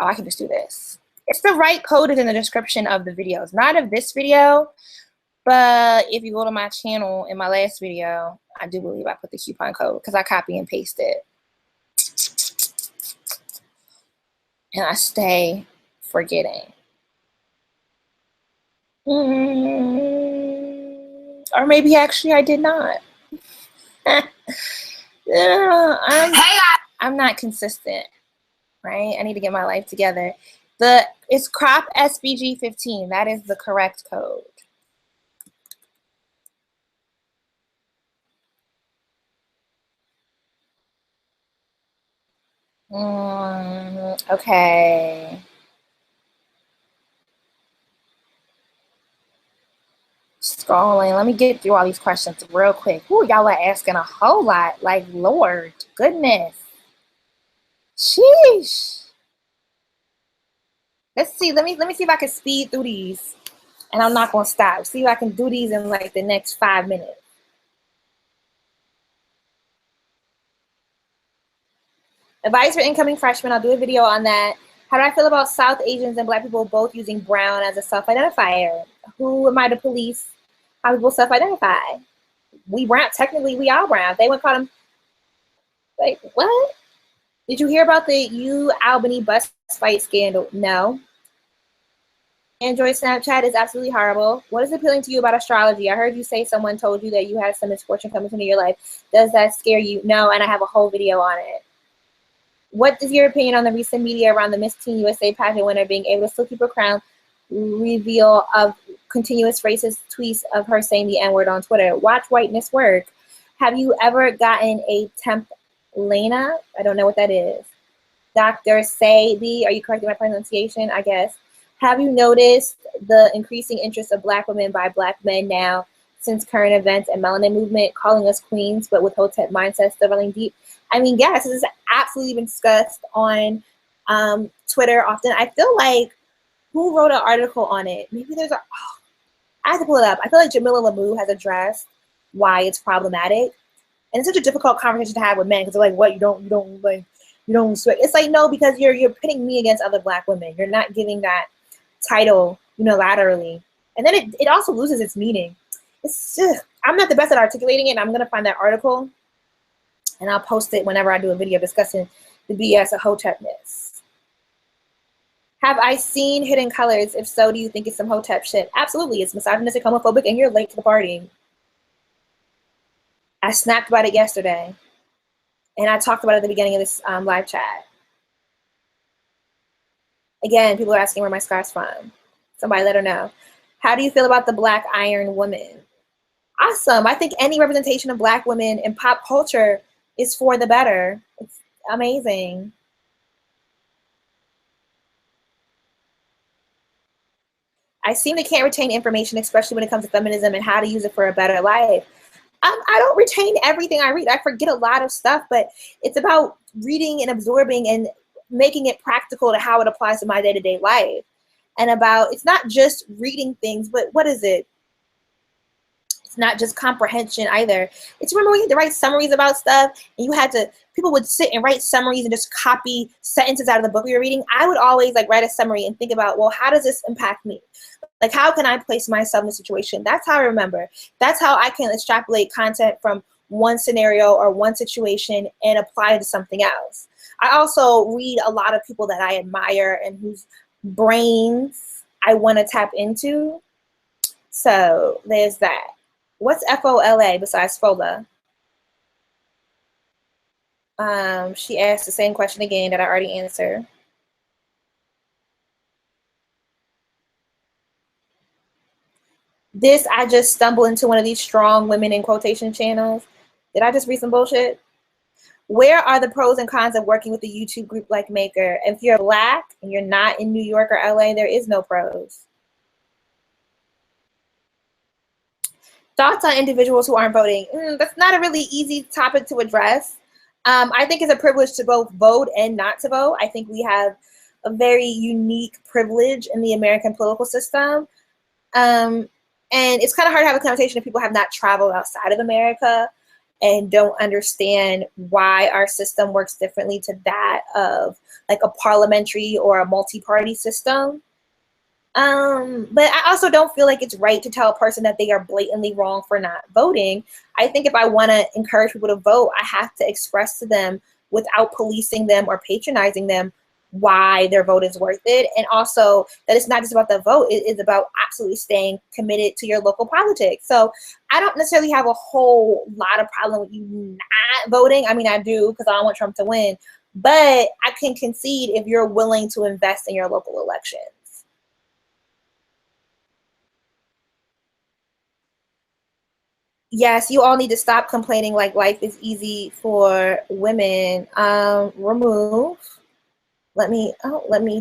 [SPEAKER 1] Oh, I can just do this. It's the right code is in the description of the videos, not of this video, but if you go to my channel in my last video, I do believe I put the coupon code because I copy and paste it. And I stay forgetting. Or maybe actually I did not. I'm not consistent, right? I need to get my life together. It's crop SBG 15. That is the correct code. Okay. Scrolling. Let me get through all these questions real quick. Ooh, y'all are asking a whole lot. Like, Lord, goodness. Sheesh. Let's see. Let me see if I can speed through these. And I'm not gonna stop. See if I can do these in like the next 5 minutes. Advice for incoming freshmen. I'll do a video on that. How do I feel about South Asians and Black people both using brown as a self-identifier? Who am I to police how people self-identify? We brown. Technically, we are brown. They would call them, like, what? Did you hear about the U Albany bus fight scandal? No. Android Snapchat is absolutely horrible. What is appealing to you about astrology? I heard you say someone told you that you had some misfortune coming into your life. Does that scare you? No, and I have a whole video on it. What is your opinion on the recent media around the Miss Teen USA pageant winner being able to still keep her crown, reveal of continuous racist tweets of her saying the N-word on Twitter? Watch whiteness work. Have you ever gotten a temp Lena? I don't know what that is. Dr. Sadie, are you correcting my pronunciation? I guess. Have you noticed the increasing interest of Black women by Black men now since current events and melanin movement calling us queens, but with Hotep mindset still running deep? I mean, yes, this has absolutely been discussed on Twitter often. I feel like, who wrote an article on it? Maybe there's I have to pull it up. I feel like Jamila Lamu has addressed why it's problematic. And it's such a difficult conversation to have with men because they're like, what, you don't sweat. It's like, no, because you're pitting me against other Black women. You're not giving that title unilaterally. And then it also loses its meaning. It's just, I'm not the best at articulating it, and I'm going to find that article, and I'll post it whenever I do a video discussing the BS of Hotepness. Have I seen Hidden Colors? If so, do you think it's some Hotep shit? Absolutely. It's misogynistic, homophobic, and you're late to the party. I snapped about it yesterday, and I talked about it at the beginning of this live chat. Again, people are asking where my scar's from. Somebody let her know. How do you feel about the Black Iron Woman? Awesome. I think any representation of Black women in pop culture is for the better. It's amazing. I seem to can't retain information, especially when it comes to feminism and how to use it for a better life. I don't retain everything I read. I forget a lot of stuff, but it's about reading and absorbing and making it practical to how it applies to my day-to-day life. and about, it's not just reading things, but what is it? It's not just comprehension either. It's, remember when you had to write summaries about stuff and you had to, people would sit and write summaries and just copy sentences out of the book we were reading. I would always like write a summary and think about, well, how does this impact me? Like, how can I place myself in a situation? That's how I remember. That's how I can extrapolate content from one scenario or one situation and apply it to something else. I also read a lot of people that I admire and whose brains I want to tap into. So there's that. What's FOLA besides FOLA? She asked the same question again that I already answered. This, I just stumbled into one of these strong women in quotation channels. Did I just read some bullshit? Where are the pros and cons of working with a YouTube group like Maker? If you're Black and you're not in New York or LA, there is no pros. Thoughts on individuals who aren't voting? That's not a really easy topic to address. I think it's a privilege to both vote and not to vote. I think we have a very unique privilege in the American political system. And it's kind of hard to have a conversation if people have not traveled outside of America and don't understand why our system works differently to that of like a parliamentary or a multi-party system. But I also don't feel like it's right to tell a person that they are blatantly wrong for not voting. I think if I want to encourage people to vote, I have to express to them without policing them or patronizing them why their vote is worth it. And also that it's not just about the vote, it is about absolutely staying committed to your local politics. So I don't necessarily have a whole lot of problem with you not voting. I mean, I do, because I don't want Trump to win, but I can concede if you're willing to invest in your local elections. Yes, you all need to stop complaining like life is easy for women. Remove. Let me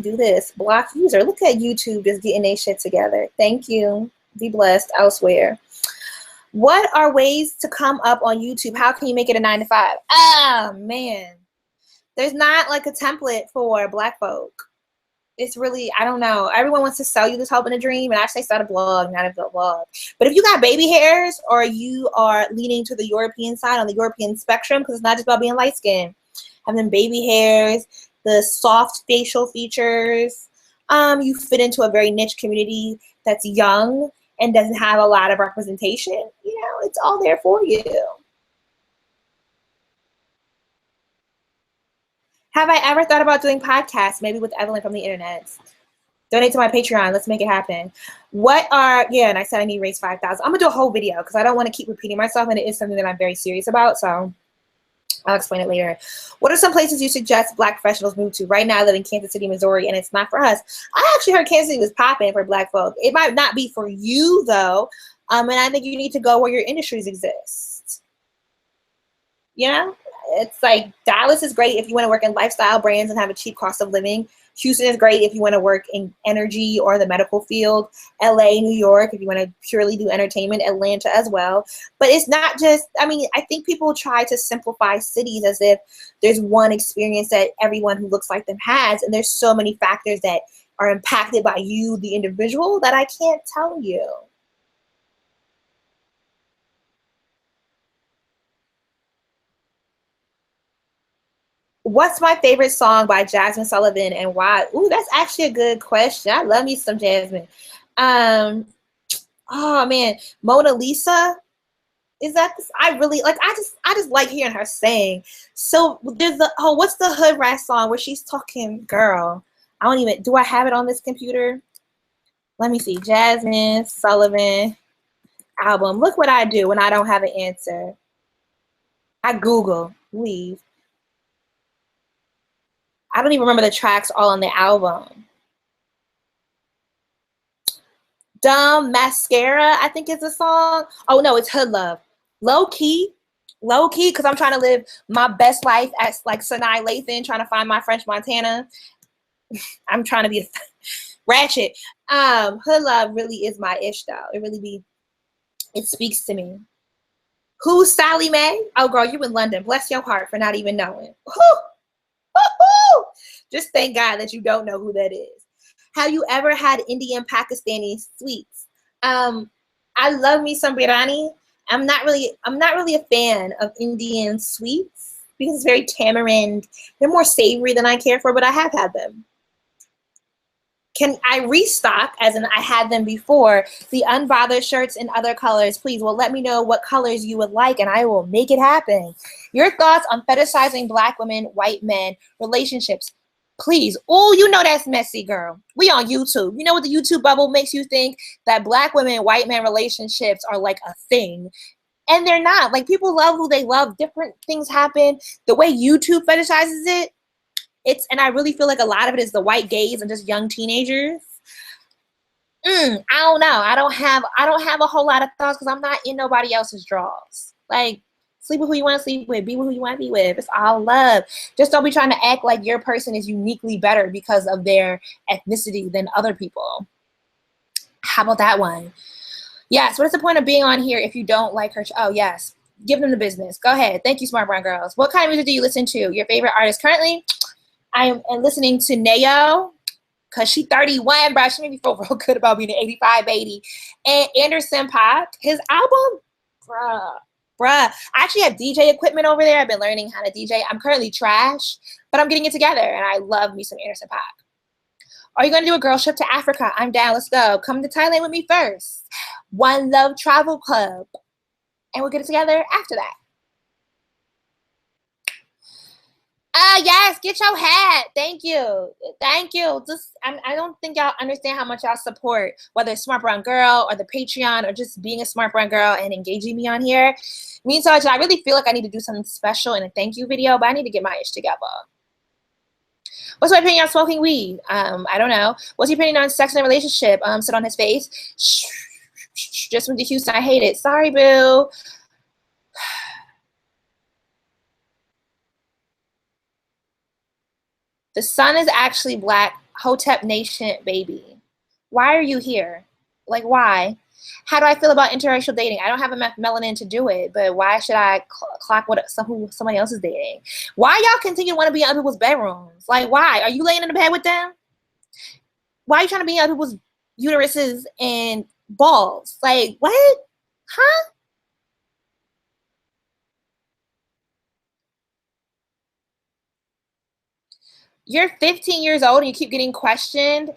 [SPEAKER 1] do this. Block user. Look at YouTube just getting their shit together. Thank you. Be blessed elsewhere. What are ways to come up on YouTube? How can you make it a 9 to 5? Ah, man. There's not like a template for Black folk. It's really, I don't know. Everyone wants to sell you this hope and a dream, and I say start a blog, not a blog. But if you got baby hairs or you are leaning to the European side, on the European spectrum, because it's not just about being light skinned, having baby hairs, the soft facial features, you fit into a very niche community that's young and doesn't have a lot of representation. You know, it's all there for you. Have I ever thought about doing podcasts, maybe with Evelyn from the internet? Donate to my Patreon. Let's make it happen. What are, yeah, and I said I need to raise 5,000. I'm going to do a whole video because I don't want to keep repeating myself, and it is something that I'm very serious about, so I'll explain it later. What are some places you suggest Black professionals move to? Right now I live in Kansas City, Missouri, and it's not for us. I actually heard Kansas City was popping for Black folk. It might not be for you, though, and I think you need to go where your industries exist. You know? It's like Dallas is great if you want to work in lifestyle brands and have a cheap cost of living. Houston is great if you want to work in energy or the medical field. LA, New York, if you want to purely do entertainment. Atlanta as well. But it's not just, I mean, I think people try to simplify cities as if there's one experience that everyone who looks like them has. And there's so many factors that are impacted by you, the individual, that I can't tell you. What's my favorite song by Jasmine Sullivan and why? Ooh, that's actually a good question. I love me some Jasmine. Oh man, Mona Lisa. Is that this? I really like. I just like hearing her sing. So there's the what's the hood rat song where she's talking? Girl, I don't even. Do I have it on this computer? Let me see. Jasmine Sullivan album. Look what I do when I don't have an answer. I Google. Leave. I don't even remember the tracks all on the album. Dumb Mascara, I think is the song. Oh no, it's Hood Love. Low key, because I'm trying to live my best life as like Sanaa Lathan, trying to find my French Montana. I'm trying to be ratchet. Hood Love really is my ish though. It speaks to me. Who's Sally Mae? Oh girl, you in London. Bless your heart for not even knowing. Whew. Woo-hoo! Just thank God that you don't know who that is. Have you ever had Indian Pakistani sweets? I love me some biryani. I'm not really a fan of Indian sweets because it's very tamarind. They're more savory than I care for, but I have had them. Can I restock, as in I had them before, the unbothered shirts in other colors? Please, well, let me know what colors you would like, and I will make it happen. Your thoughts on fetishizing Black women, white men, relationships? Please. Oh, you know that's messy, girl. We on YouTube. You know what the YouTube bubble makes you think? That Black women, white men relationships are like a thing. And they're not. Like, people love who they love. Different things happen. The way YouTube fetishizes it, and I really feel like a lot of it is the white gays and just young teenagers. I don't know. I don't have a whole lot of thoughts because I'm not in nobody else's draws. Like, sleep with who you want to sleep with, be with who you want to be with. It's all love. Just don't be trying to act like your person is uniquely better because of their ethnicity than other people. How about that one? Yes. What is the point of being on here if you don't like her? Oh, yes. Give them the business. Go ahead. Thank you, Smart Brown Girls. What kind of music do you listen to? Your favorite artist currently? I am listening to Nayo, because she's 31, bro. She made me feel real good about being an 85 baby. And Anderson .Paak, his album, bruh. I actually have DJ equipment over there. I've been learning how to DJ. I'm currently trash, but I'm getting it together, and I love me some Anderson .Paak. Are you going to do a girl trip to Africa? I'm down. Let's go. Come to Thailand with me first. One Love Travel Club. And we'll get it together after that. Yes, get your hat. Thank you. Thank you. I don't think y'all understand how much y'all support, whether it's Smart Brown Girl or the Patreon or just being a Smart Brown Girl and engaging me on here. It means so much. I really feel like I need to do something special in a thank you video, but I need to get my ish together. What's my opinion on smoking weed? I don't know. What's your opinion on sex in a relationship? Sit on his face. Just went to Houston. I hate it. Sorry, boo. The sun is actually black. Hotep Nation, baby. Why are you here? Like, why? How do I feel about interracial dating? I don't have enough melanin to do it, but why should I clock who somebody else is dating? Why y'all continue to want to be in other people's bedrooms? Like, why? Are you laying in the bed with them? Why are you trying to be in other people's uteruses and balls? Like, what? Huh? You're 15 years old and you keep getting questioned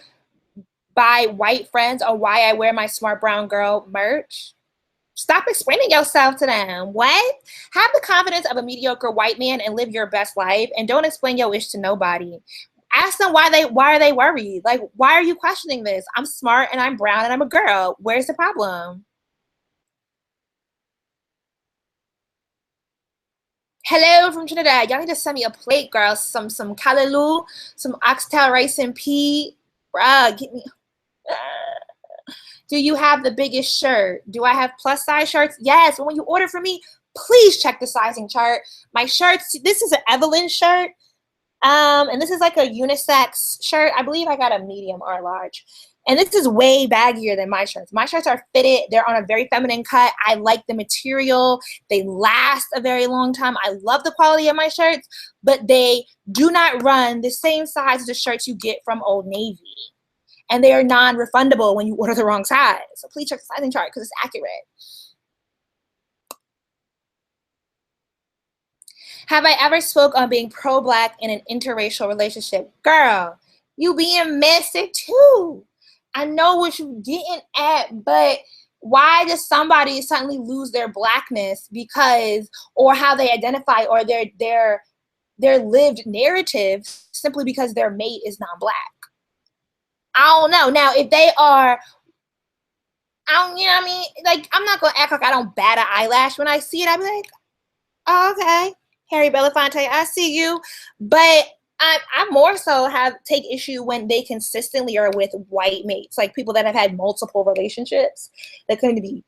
[SPEAKER 1] by white friends on why I wear my Smart Brown Girl merch. Stop explaining yourself to them. What? Have the confidence of a mediocre white man and live your best life, and don't explain your wish to nobody. Ask them why are they worried? Like, why are you questioning this? I'm smart and I'm brown and I'm a girl. Where's the problem? Hello from Trinidad. Y'all need to send me a plate, girl. Some callaloo, some oxtail rice and pea. Bruh, get me. Do you have the biggest shirt? Do I have plus size shirts? Yes. But when you order from me, please check the sizing chart. My shirts, this is an Evelyn shirt. And this is like a unisex shirt. I believe I got a medium or a large. And this is way baggier than my shirts. My shirts are fitted. They're on a very feminine cut. I like the material. They last a very long time. I love the quality of my shirts, but they do not run the same size as the shirts you get from Old Navy. And they are non-refundable when you order the wrong size. So please check the sizing chart because it's accurate. Have I ever spoke on being pro-black in an interracial relationship? Girl, you being messy too. I know what you're getting at, but why does somebody suddenly lose their blackness because, or how they identify, or their lived narrative simply because their mate is non-black? I don't know. Now, if they are, you know what I mean? Like, I'm not going to act like I don't bat an eyelash when I see it. I'll be like, oh, okay, Harry Belafonte, I see you. But I more so take issue when they consistently are with white mates, like people that have had multiple relationships. That couldn't be,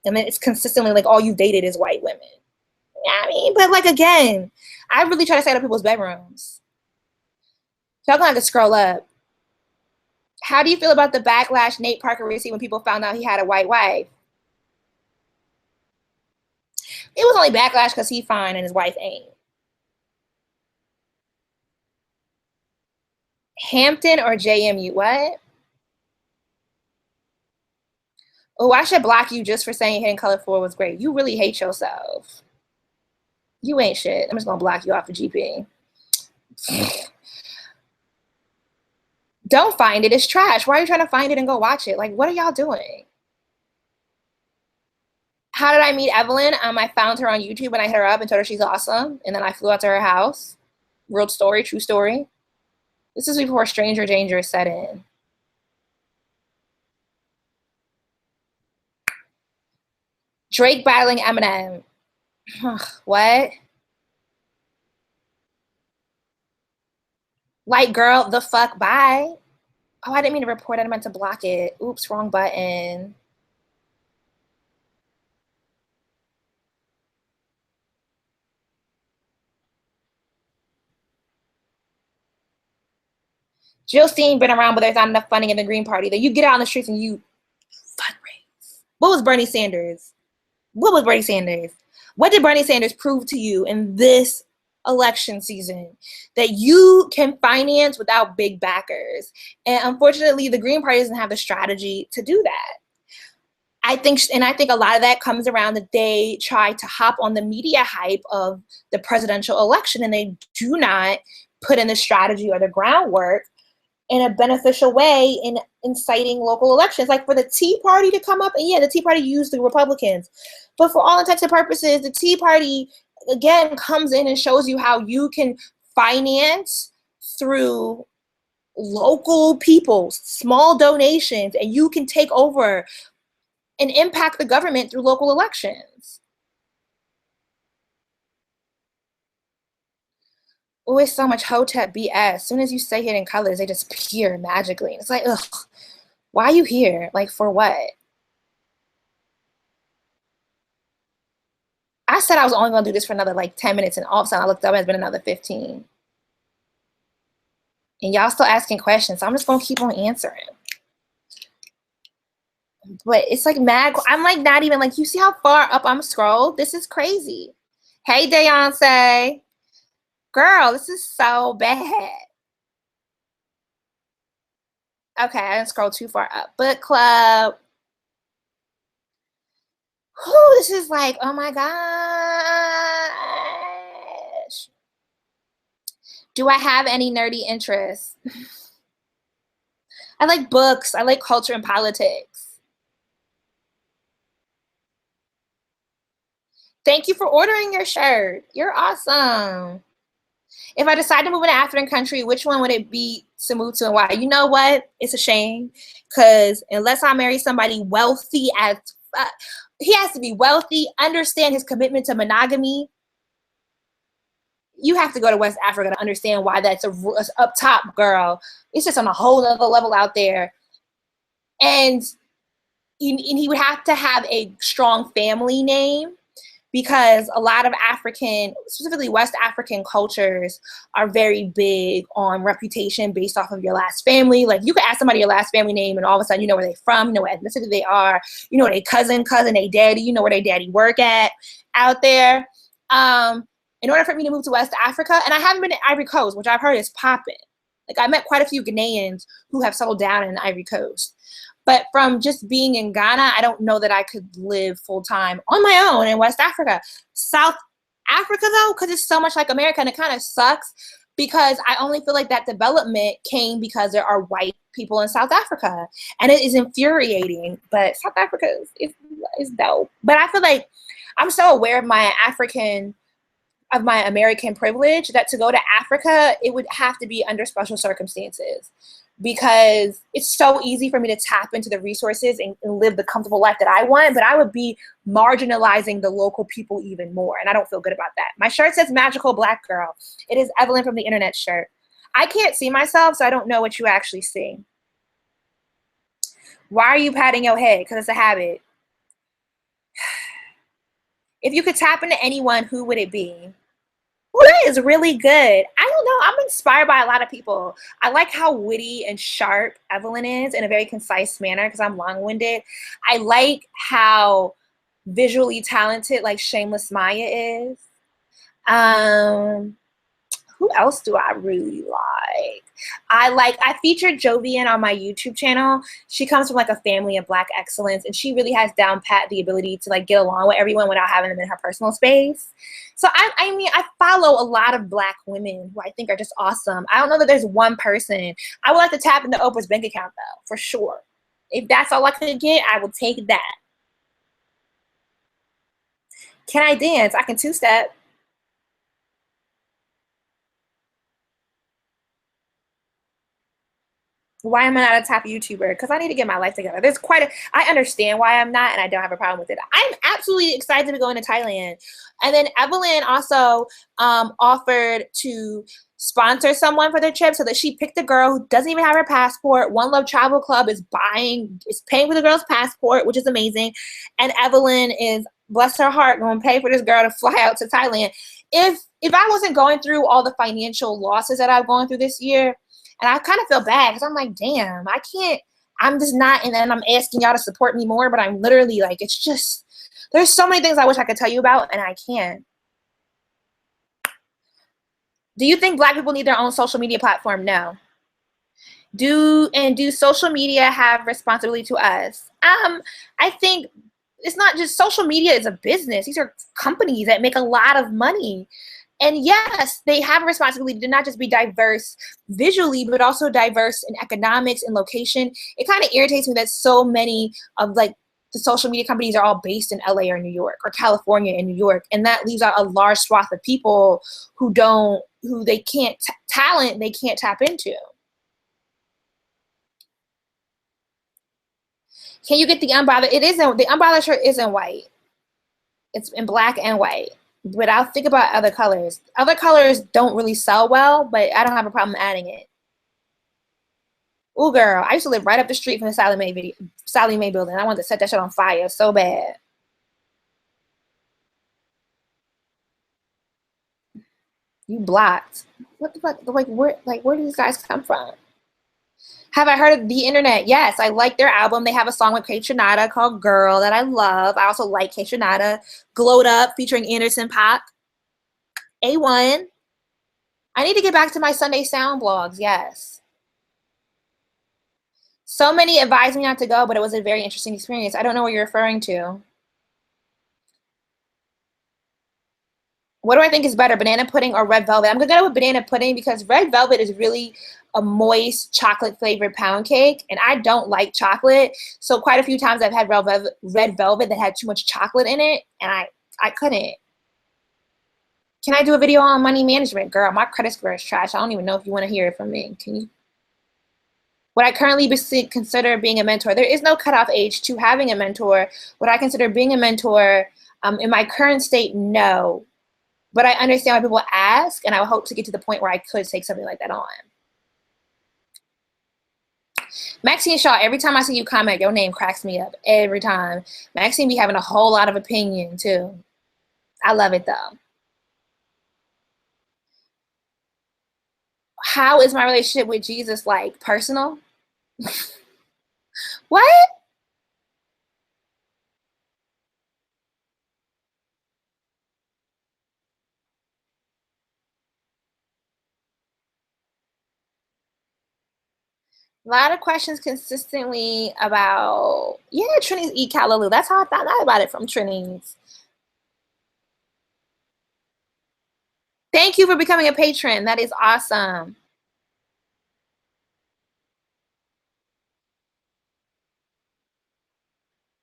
[SPEAKER 1] I mean, it's consistently like all you dated is white women. You know what I mean? But like, again, I really try to stay out of people's bedrooms. Y'all gonna have to scroll up. How do you feel about the backlash Nate Parker received when people found out he had a white wife? It was only backlash because he's fine and his wife ain't. Hampton or JMU? What? Oh, I should block you just for saying Hidden Color 4 was great. You really hate yourself. You ain't shit. I'm just gonna block you off of GP. Don't find it. It's trash. Why are you trying to find it and go watch it? Like, what are y'all doing? How did I meet Evelyn? I found her on YouTube and I hit her up and told her she's awesome. And then I flew out to her house. Real story, true story. This is before stranger danger set in. Drake battling Eminem. What? Like, girl, the fuck, bye. Oh, I didn't mean to report it. I meant to block it. Oops, wrong button. Jouelzy been around, but there's not enough funding in the Green Party. That you get out on the streets and you fundraise. What was Bernie Sanders? What was Bernie Sanders? What did Bernie Sanders prove to you in this election season? That you can finance without big backers. And unfortunately, the Green Party doesn't have the strategy to do that. I think a lot of that comes around that they try to hop on the media hype of the presidential election, and they do not put in the strategy or the groundwork in a beneficial way in inciting local elections. Like for the Tea Party to come up, and yeah, the Tea Party used the Republicans, but for all intents and purposes, the Tea Party, again, comes in and shows you how you can finance through local people, small donations, and you can take over and impact the government through local elections. Oh, it's so much Hotep BS. As soon as you say Hidden Colors, they just appear magically. It's like, ugh, why are you here? Like, for what? I said I was only going to do this for another like 10 minutes, and all of a sudden I looked up and it's been another 15. And y'all still asking questions, so I'm just going to keep on answering. But it's like mad. I'm like not even like, you see how far up I'm scrolled? This is crazy. Hey, Deontay. Girl, this is so bad. Okay, I didn't scroll too far up. Book club. Whew, this is like, oh my gosh. Do I have any nerdy interests? I like books. I like culture and politics. Thank you for ordering your shirt. You're awesome. If I decide to move in an African country, which one would it be to move to and why? You know what? It's a shame because unless I marry somebody wealthy as he has to be wealthy, understand his commitment to monogamy. You have to go to West Africa to understand why that's up top, girl. It's just on a whole other level out there. And he would have to have a strong family name because a lot of African, specifically West African cultures are very big on reputation based off of your last family. Like you could ask somebody your last family name and all of a sudden you know where they're from, you know what ethnicity they are, you know their cousin, their daddy, you know where their daddy work at out there. In order for me to move to West Africa, and I haven't been to Ivory Coast, which I've heard is popping. Like I met quite a few Ghanaians who have settled down in Ivory Coast. But from just being in Ghana, I don't know that I could live full-time on my own in West Africa. South Africa, though, because it's so much like America, and it kind of sucks because I only feel like that development came because there are white people in South Africa. And it is infuriating, but South Africa is dope. But I feel like I'm so aware of my American privilege that to go to Africa, it would have to be under special circumstances because it's so easy for me to tap into the resources and live the comfortable life that I want, but I would be marginalizing the local people even more, and I don't feel good about that. My shirt says Magical Black Girl. It is Evelyn from the Internet shirt. I can't see myself, so I don't know what you actually see. Why are you patting your head? Because it's a habit. If you could tap into anyone, who would it be? Well, that is really good. I don't know. I'm inspired by a lot of people. I like how witty and sharp Evelyn is in a very concise manner because I'm long-winded. I like how visually talented like Shameless Maya is. Who else do I really like? I featured Jovian on my YouTube channel. She comes from like a family of Black excellence, and she really has down pat the ability to like get along with everyone without having them in her personal space. So I mean, I follow a lot of Black women who I think are just awesome. I don't know that there's one person. I would like to tap into Oprah's bank account though, for sure. If that's all I could get, I will take that. Can I dance? I can two-step. Why am I not a top YouTuber? Because I need to get my life together. I understand why I'm not, and I don't have a problem with it. I'm absolutely excited to go into Thailand. And then Evelyn also offered to sponsor someone for the trip, so that she picked a girl who doesn't even have her passport. One Love Travel Club is paying for the girl's passport, which is amazing. And Evelyn is, bless her heart, going to pay for this girl to fly out to Thailand. If I wasn't going through all the financial losses that I've gone through this year, and I kind of feel bad because I'm like, damn, I can't, I'm just not, and then I'm asking y'all to support me more, but I'm literally like, it's just, there's so many things I wish I could tell you about, and I can't. Do you think Black people need their own social media platform? No. Do social media have responsibility to us? I think it's not just, social media is a business. These are companies that make a lot of money. And yes, they have a responsibility to not just be diverse visually, but also diverse in economics and location. It kind of irritates me that so many of like the social media companies are all based in LA or New York or California and New York. And that leaves out a large swath of people who they can't, talent they can't tap into. Can you get the unbothered? The unbothered shirt isn't white. It's in black and white. But I'll think about other colors. Other colors don't really sell well, but I don't have a problem adding it. Ooh, girl, I used to live right up the street from the Sally Mae building. I wanted to set that shit on fire so bad. You blocked. What the fuck? Where do these guys come from? Have I heard of The Internet? Yes, I like their album. They have a song with Kate Trinata called Girl that I love. I also like Kate Trinata. Glowed Up featuring Anderson .Paak. A1. I need to get back to my Sunday Sound blogs, yes. So many advised me not to go, but it was a very interesting experience. I don't know what you're referring to. What do I think is better, banana pudding or red velvet? I'm going to go with banana pudding because red velvet is really a moist chocolate flavored pound cake, and I don't like chocolate. So quite a few times I've had red velvet that had too much chocolate in it, and I couldn't. Can I do a video on money management? Girl, my credit score is trash. I don't even know if you want to hear it from me. Can you? Would I currently consider being a mentor? There is no cutoff age to having a mentor. Would I consider being a mentor in my current state? No. But I understand why people ask, and I would hope to get to the point where I could take something like that on. Maxine Shaw, every time I see you comment, your name cracks me up every time. Maxine be having a whole lot of opinion too. I love it though. How is my relationship with Jesus like? Personal? What? A lot of questions consistently about, yeah, Trini's eat callaloo. That's how I found out about it, from Trini's. Thank you for becoming a patron. That is awesome.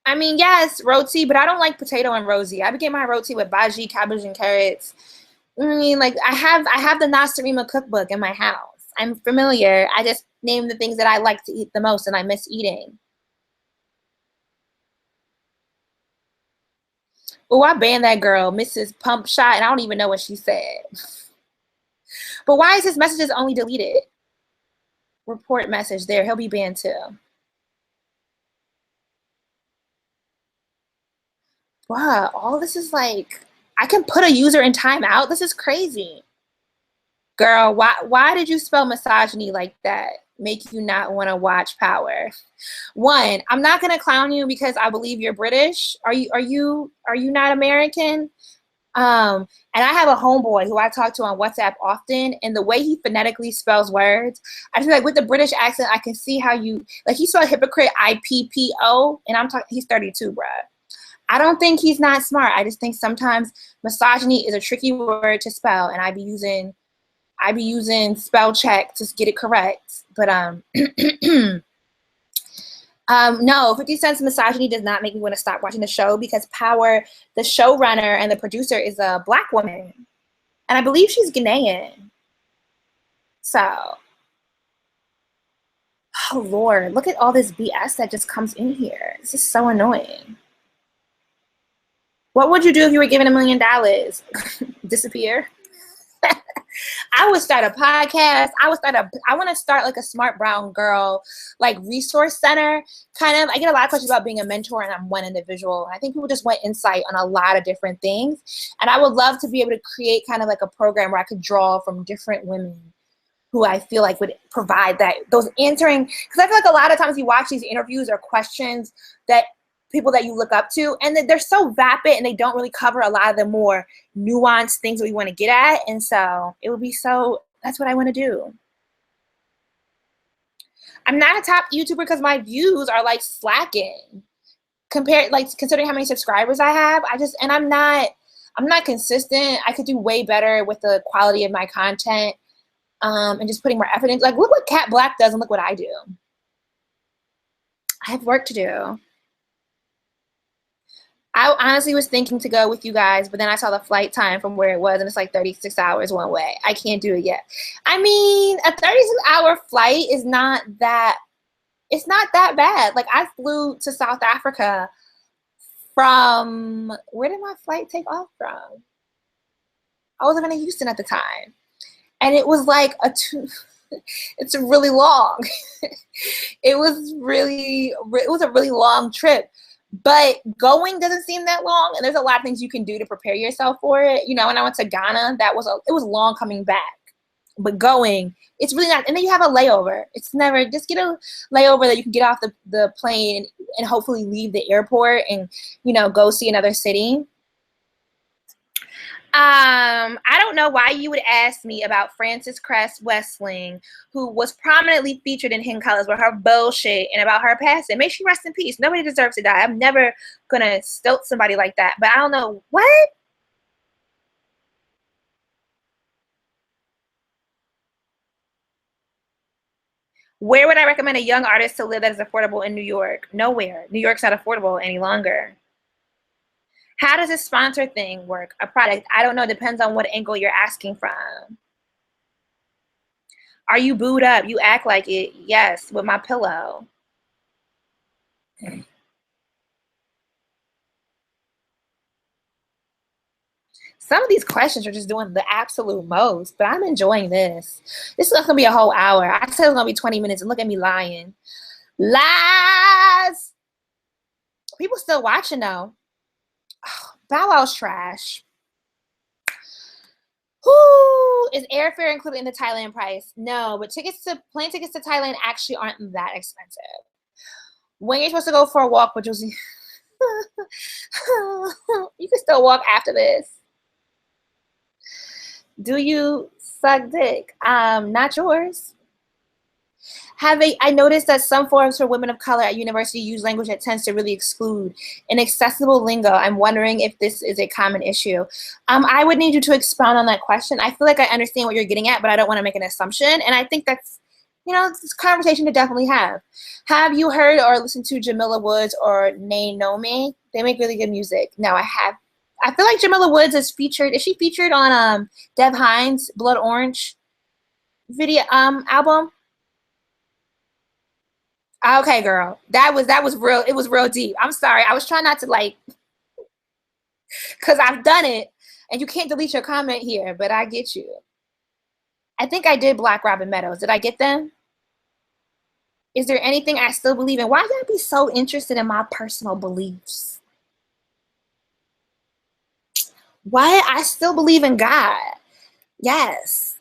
[SPEAKER 1] I mean, yes, roti, but I don't like potato and roti. I begin my roti with bhaji, cabbage, and carrots. I mean, like I have the Nastarima cookbook in my house. I'm familiar. I just name the things that I like to eat the most and I miss eating. Oh, I banned that girl, Mrs. Pump Shot, and I don't even know what she said. But why is his messages only deleted? Report message there. He'll be banned too. Wow, all this is like, I can put a user in timeout. This is crazy. Girl, why did you spell misogyny like that? Make you not want to watch Power? One, I'm not gonna clown you because I believe you're British. Are you not American? And I have a homeboy who I talk to on WhatsApp often, and the way he phonetically spells words, I feel like with the British accent, I can see how he spelled hypocrite IPPO, and I'm talking, he's 32, bruh. I don't think he's not smart. I just think sometimes misogyny is a tricky word to spell, and I be using spell check to get it correct. But no, 50 Cent's misogyny does not make me want to stop watching the show, because Power, the showrunner and the producer, is a Black woman. And I believe she's Ghanaian. So, oh Lord, look at all this BS that just comes in here. This is so annoying. What would you do if you were given $1 million? Disappear? I would start a podcast. I want to start like a smart brown girl, like resource center kind of. I get a lot of questions about being a mentor, and I'm one individual. I think people just want insight on a lot of different things. And I would love to be able to create kind of like a program where I could draw from different women who I feel like would provide those answering. Because I feel like a lot of times you watch these interviews or questions that people that you look up to, and they're so vapid, and they don't really cover a lot of the more nuanced things that we want to get at. And so it would be that's what I want to do. I'm not a top YouTuber because my views are like slacking considering how many subscribers I have. I'm not consistent. I could do way better with the quality of my content, and just putting more effort in. Like, look what Cat Black does, and look what I do. I have work to do. I honestly was thinking to go with you guys, but then I saw the flight time from where it was, and it's like 36 hours one way. I can't do it yet. I mean, a 36-hour flight is not that bad. Like, I flew to South Africa from, where did my flight take off from? I was living in Houston at the time. And it was like it's really long. It was a really long trip. But going doesn't seem that long, and there's a lot of things you can do to prepare yourself for it. When I went to Ghana, it was long coming back. But going, it's really not. And then you have a layover. It's never, just get a layover that you can get off the plane and hopefully leave the airport and, go see another city. I don't know why you would ask me about Frances Cress Westling, who was prominently featured in Hidden Colors with her bullshit and about her passing. May she rest in peace. Nobody deserves to die. I'm never gonna stilt somebody like that. But I don't know what. Where would I recommend a young artist to live that is affordable in New York? Nowhere. New York's not affordable any longer. How does this sponsor thing work? A product? I don't know. Depends on what angle you're asking from. Are you booed up? You act like it. Yes, with my pillow. Some of these questions are just doing the absolute most, but I'm enjoying this. This is going to be a whole hour. I said it was going to be 20 minutes, and look at me lying. Lies! People still watching, though. Oh, Bow Wow's trash. Whoo! Is airfare included in the Thailand price? No, but plane tickets to Thailand actually aren't that expensive. When you're supposed to go for a walk, which was you can still walk after this. Do you suck dick? Not yours. I noticed that some forums for women of color at university use language that tends to really exclude inaccessible lingo. I'm wondering if this is a common issue. I would need you to expound on that question. I feel like I understand what you're getting at, but I don't want to make an assumption. And I think that's, it's a conversation to definitely have. Have you heard or listened to Jamila Woods or Nay No Me? They make really good music. No, I have. I feel like Jamila Woods is featured. Is she featured on Dev Hynes' Blood Orange video album? Okay, girl. That was real. It was real deep. I'm sorry. I was trying not to because I've done it, and you can't delete your comment here, but I get you. I think I did Black Robin Meadows. Did I get them? Is there anything I still believe in? Why you gotta be so interested in my personal beliefs? Why? I still believe in God. Yes.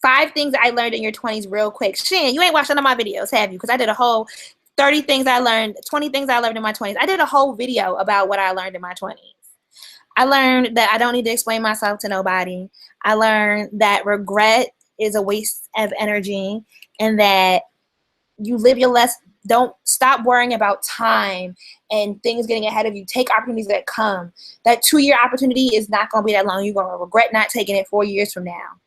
[SPEAKER 1] 5 things I learned in your 20s real quick. Shan, you ain't watched none of my videos, have you? Because I did a whole 30 things I learned, 20 things I learned in my 20s. I did a whole video about what I learned in my 20s. I learned that I don't need to explain myself to nobody. I learned that regret is a waste of energy, and that you live your less. Don't stop worrying about time and things getting ahead of you. Take opportunities that come. That 2-year opportunity is not going to be that long. You're going to regret not taking it 4 years from now.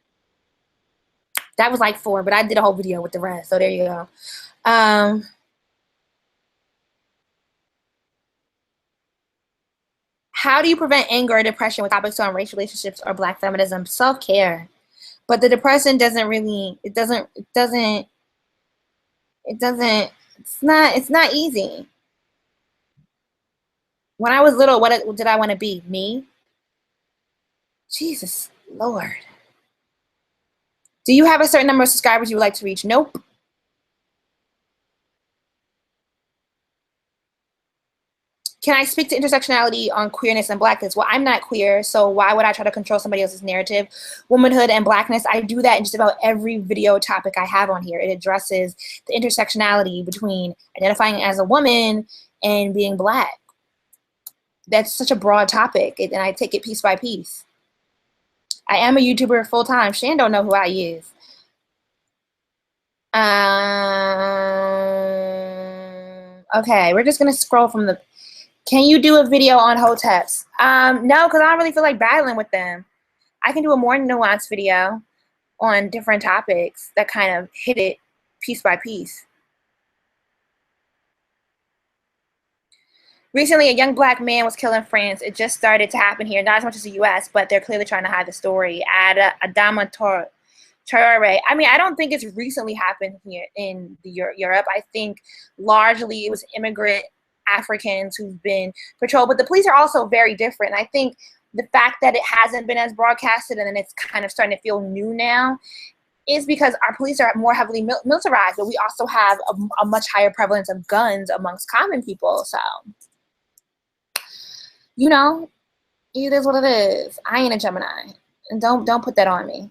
[SPEAKER 1] That was like 4, but I did a whole video with the rest. So there you go. How do you prevent anger or depression with topics on race relationships or Black feminism? Self-care. But the depression doesn't really, it's not easy. When I was little, what did I want to be? Me? Jesus Lord. Do you have a certain number of subscribers you would like to reach? Nope. Can I speak to intersectionality on queerness and Blackness? Well, I'm not queer, so why would I try to control somebody else's narrative? Womanhood and Blackness, I do that in just about every video topic I have on here. It addresses the intersectionality between identifying as a woman and being Black. That's such a broad topic, and I take it piece by piece. I am a YouTuber full-time. Shan don't know who I use. Okay, we're just going to scroll from the... Can you do a video on hoteps? No, because I don't really feel like battling with them. I can do a more nuanced video on different topics that kind of hit it piece by piece. Recently, a young Black man was killed in France. It just started to happen here, not as much as the U.S., but they're clearly trying to hide the story. Adama Traore. I mean, I don't think it's recently happened here in Europe. I think largely it was immigrant Africans who've been patrolled, but the police are also very different. I think the fact that it hasn't been as broadcasted and then it's kind of starting to feel new now is because our police are more heavily militarized, but we also have a much higher prevalence of guns amongst common people. So, you know, it is what it is. I ain't a Gemini, and don't put that on me.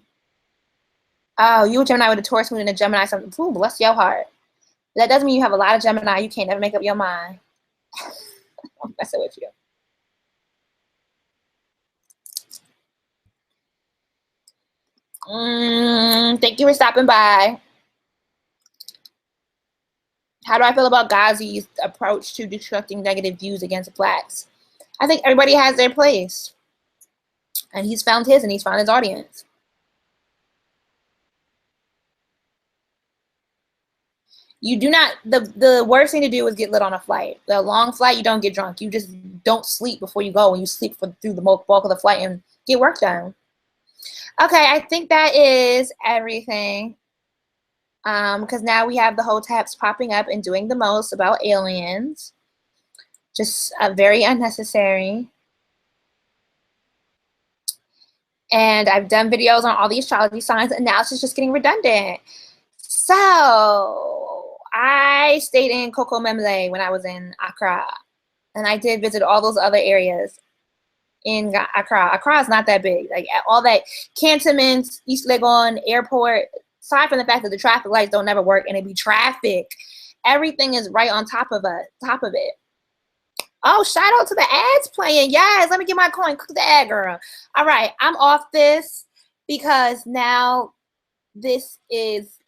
[SPEAKER 1] Oh, you a Gemini with a Taurus moon and a Gemini something. Ooh, bless your heart. That doesn't mean you have a lot of Gemini. You can't never make up your mind. I'm messing with you. Thank you for stopping by. How do I feel about Ghazi's approach to destructing negative views against Blacks? I think everybody has their place. And he's found his, and he's found his audience. You do not, the worst thing to do is get lit on a flight. The long flight, you don't get drunk. You just don't sleep before you go, and you sleep through the bulk of the flight and get work done. Okay, I think that is everything. Because now we have the hoteps popping up and doing the most about aliens. Just very unnecessary. And I've done videos on all the astrology signs, and now it's just getting redundant. So I stayed in Coco Memle when I was in Accra, and I did visit all those other areas in Accra. Accra is not that big. Like all that cantonments, East Legon, airport, aside from the fact that the traffic lights don't never work and it be traffic, everything is right on top of it. Oh, shout out to the ads playing. Yes, let me get my coin. Cook the ad, girl. All right, I'm off this because now this is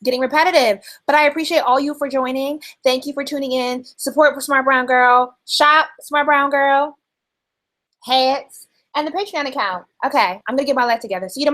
[SPEAKER 1] getting repetitive. But I appreciate all you for joining. Thank you for tuning in. Support for Smart Brown Girl. Shop Smart Brown Girl. Hats. And the Patreon account. Okay, I'm going to get my life together. See you tomorrow.